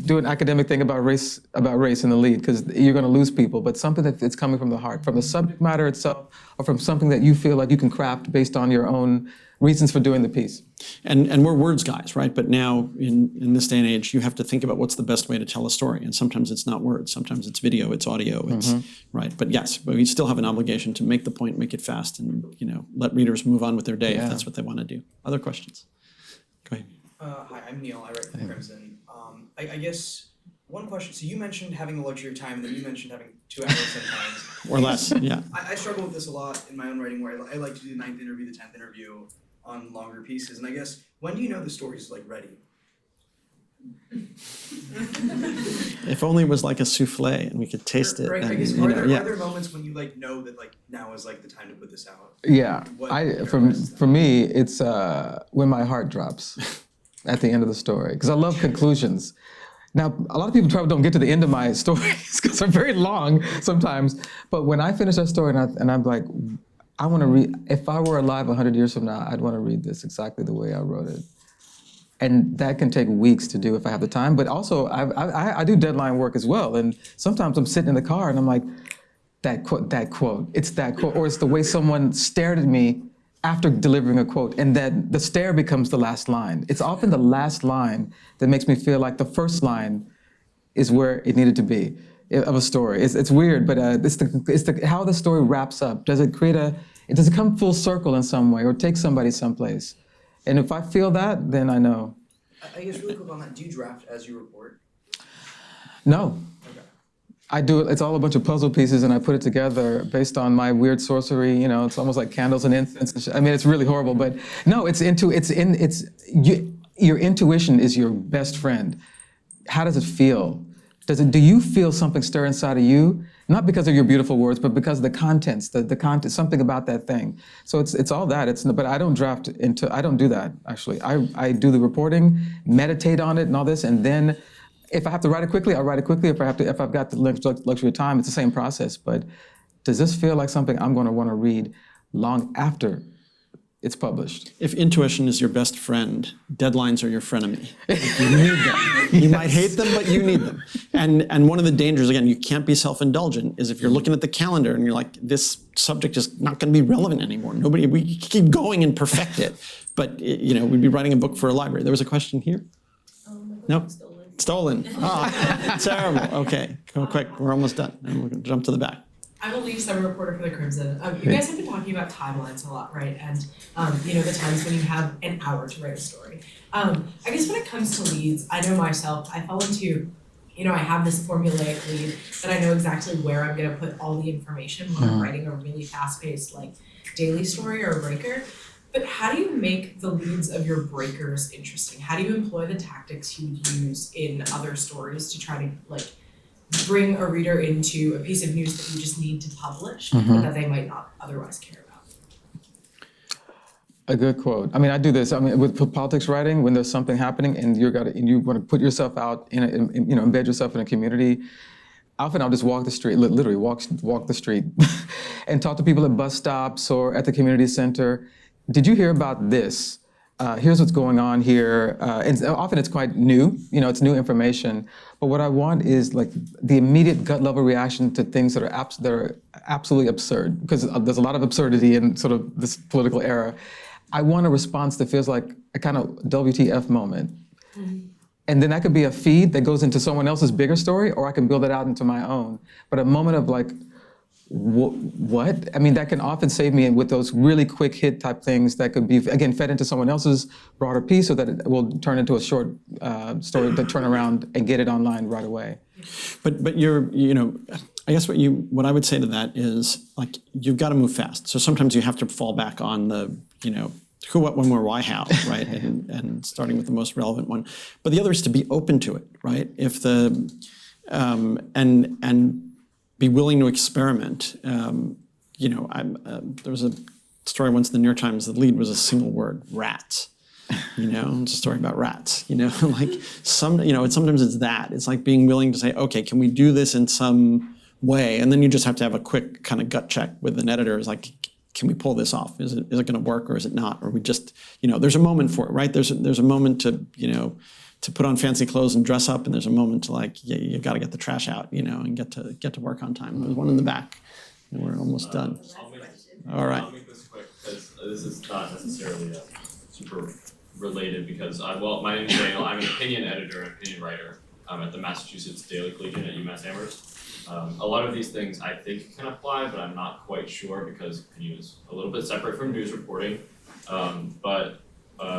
do an academic thing about race in the lead because you're going to lose people. But something that it's coming from the heart, from the subject matter itself, or from something that you feel like you can craft based on your own reasons for doing the piece. And we're words guys, right? But now in this day and age, you have to think about what's the best way to tell a story. And sometimes it's not words. Sometimes it's video. It's audio. It's right. But yes, but we still have an obligation to make the point, make it fast, and let readers move on with their day if that's what they want to do. Other questions? Go ahead. Hi, I'm Neil. I write for Crimson. I guess one question. So you mentioned having the luxury of time, and then you mentioned having 2 hours sometimes. Or less, yeah. I struggle with this a lot in my own writing, where I like to do the 9th interview, the 10th interview on longer pieces. And I guess, when do you know the story's ready? If only it was like a souffle and we could taste it. Right. And, I guess are there moments when you know that now is the time to put this out? Yeah. For me, it's when my heart drops at the end of the story because I love conclusions. Now, a lot of people probably don't get to the end of my stories because they're very long sometimes. But when I finish that story and I'm like, I want to read. If I were alive 100 years from now, I'd want to read this exactly the way I wrote it. And that can take weeks to do if I have the time. But also, I do deadline work as well. And sometimes I'm sitting in the car and I'm like, that quote, it's that quote. Or it's the way someone stared at me after delivering a quote. And that the stare becomes the last line. It's often the last line that makes me feel like the first line is where it needed to be of a story. It's weird, but it's the how the story wraps up. Does it does it come full circle in some way or take somebody someplace? And if I feel that, then I know. I guess really quick on that, do you draft as you report? No. Okay. I do it. It's all a bunch of puzzle pieces, and I put it together based on my weird sorcery. It's almost like candles and incense. And I mean, it's really horrible, but no, your intuition is your best friend. How does it feel? Do you feel something stir inside of you? Not because of your beautiful words, but because of the contents, the content, something about that thing. So it's all that. But I don't I don't do that, actually. I do the reporting, meditate on it and all this, and then if I have to write it quickly, I'll write it quickly. If I've got the luxury of time, it's the same process. But does this feel like something I'm going to want to read long after it's published? If intuition is your best friend, deadlines are your frenemy. You need them. You might hate them, but you need them. And one of the dangers, again, you can't be self-indulgent, is if you're looking at the calendar and you're like, this subject is not going to be relevant anymore. We keep going and perfect it. But we'd be writing a book for a library. There was a question here? Nope. Stolen. Oh, terrible. Okay, go quick. We're almost done. And we're going to jump to the back. I'm Elise, I'm a reporter for the Crimson. You guys have been talking about timelines a lot, right? And the times when you have an hour to write a story. I guess when it comes to leads, I know myself, I fall into, I have this formulaic lead that I know exactly where I'm gonna put all the information when I'm writing a really fast-paced daily story or a breaker. But how do you make the leads of your breakers interesting? How do you employ the tactics you would use in other stories to try to bring a reader into a piece of news that you just need to publish, but that they might not otherwise care about? A good quote. I mean, I do this. I mean, with politics writing, when there's something happening and you want to put yourself out embed yourself in a community. Often I'll just walk the street, literally walk the street, and talk to people at bus stops or at the community center. Did you hear about this? Here's what's going on here. And often it's quite new, it's new information. But what I want is the immediate gut level reaction to things that are absolutely absurd, because there's a lot of absurdity in sort of this political era. I want a response that feels like a kind of WTF moment. Mm-hmm. And then that could be a feed that goes into someone else's bigger story, or I can build it out into my own. But a moment of what? I mean, that can often save me with those really quick hit type things that could be, again, fed into someone else's broader piece, so that it will turn into a short story to turn around and get it online right away. But I guess what I would say to that is, like, you've got to move fast. So sometimes you have to fall back on the, who, what, when, where, why, how, right? and starting with the most relevant one. But the other is to be open to it, right? If the and be willing to experiment. There was a story once in the New York Times. The lead was a single word: rats. It's a story about rats. Like sometimes it's that. It's like being willing to say, okay, can we do this in some way? And then you just have to have a quick kind of gut check with an editor. It's like, can we pull this off? Is it going to work, or is it not? Or we just, there's a moment for it, right? There's a moment to, to put on fancy clothes and dress up, and there's a moment to, like, you got to get the trash out, and get to work on time. There's one in the back, and we're almost done. All right. I'll make this quick, because this is not necessarily super related, because my name is Daniel. I'm an opinion editor and opinion writer at the Massachusetts Daily Collegian at UMass Amherst. A lot of these things I think can apply, but I'm not quite sure, because opinion is a little bit separate from news reporting. But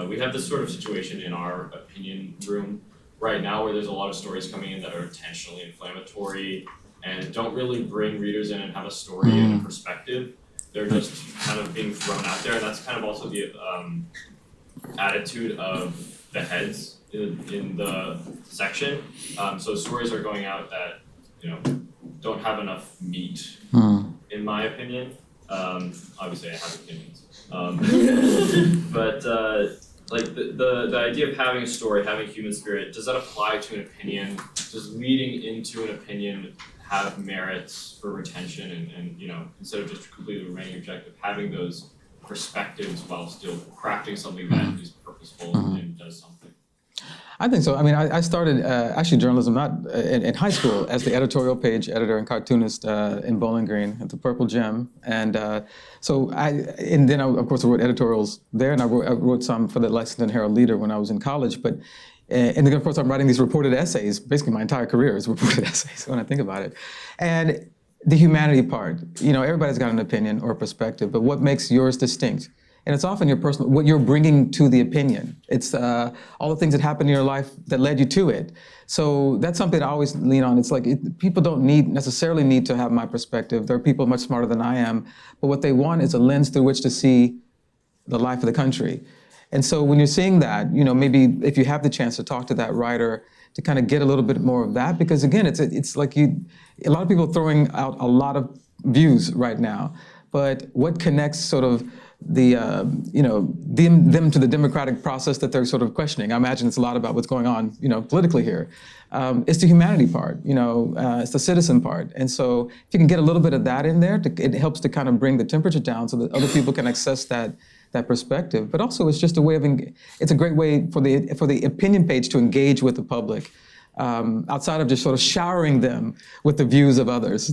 we have this sort of situation in our opinion room right now, where there's a lot of stories coming in that are intentionally inflammatory and don't really bring readers in and have a story and a perspective. They're just kind of being thrown out there, and that's kind of also the attitude of the heads in the section. So stories are going out that don't have enough meat, in my opinion. Obviously, I have opinions. But like the idea of having a story, having human spirit, does that apply to an opinion? Does leading into an opinion have merits for retention and instead of just completely remaining objective, having those perspectives while still crafting something that is purposeful and does something? I think so. I mean, I started actually journalism not in high school as the editorial page editor and cartoonist in Bowling Green at the Purple Gem, and then I, of course, I wrote editorials there, and I wrote some for the Lexington Herald Leader when I was in college. But and then, of course, I'm writing these reported essays. Basically, my entire career is reported essays when I think about it, and the humanity part. Everybody's got an opinion or a perspective, but what makes yours distinct? And it's often your personal, what you're bringing to the opinion. It's all the things that happened in your life that led you to it. So that's something I always lean on. It's like people don't necessarily need to have my perspective. There are people much smarter than I am, but what they want is a lens through which to see the life of the country. And so when you're seeing that, maybe if you have the chance to talk to that writer, to kind of get a little bit more of that, because again, it's like a lot of people are throwing out a lot of views right now, but what connects sort of them to the democratic process that they're sort of questioning? I imagine it's a lot about what's going on, politically here. It's the humanity part, it's the citizen part. And so if you can get a little bit of that in there, it helps to kind of bring the temperature down so that other people can access that perspective. But also it's just a way of, it's a great way for the opinion page to engage with the public. Outside of just sort of showering them with the views of others,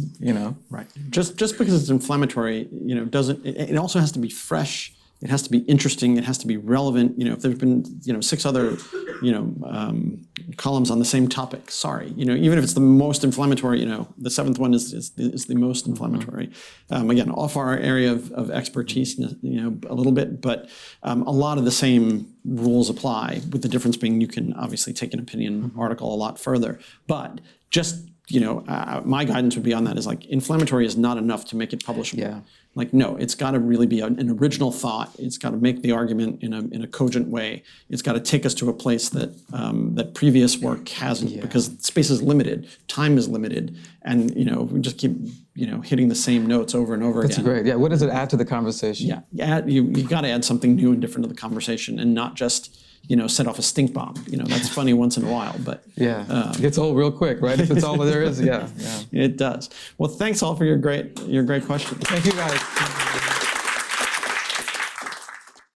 Right. Just because it's inflammatory, it also has to be fresh. It has to be interesting. It has to be relevant. If there's been, 6 other, columns on the same topic, sorry. Even if it's the most inflammatory, the 7th one is the most inflammatory. Again, off our area of expertise, a little bit, but a lot of the same rules apply, with the difference being you can obviously take an opinion article a lot further. But just, my guidance would be on that is, like, inflammatory is not enough to make it publishable. Yeah. Like, no, it's got to really be an original thought. It's got to make the argument in a cogent way. It's got to take us to a place that that previous work hasn't, because space is limited, time is limited, and we just keep hitting the same notes over and over again. That's great. Yeah. What does it add to the conversation? Yeah, you got to add something new and different to the conversation, and not just set off a stink bomb. That's funny once in a while, but it gets old real quick, right? If it's all there is, yeah. It does. Well, thanks all for your great questions. Thank you guys.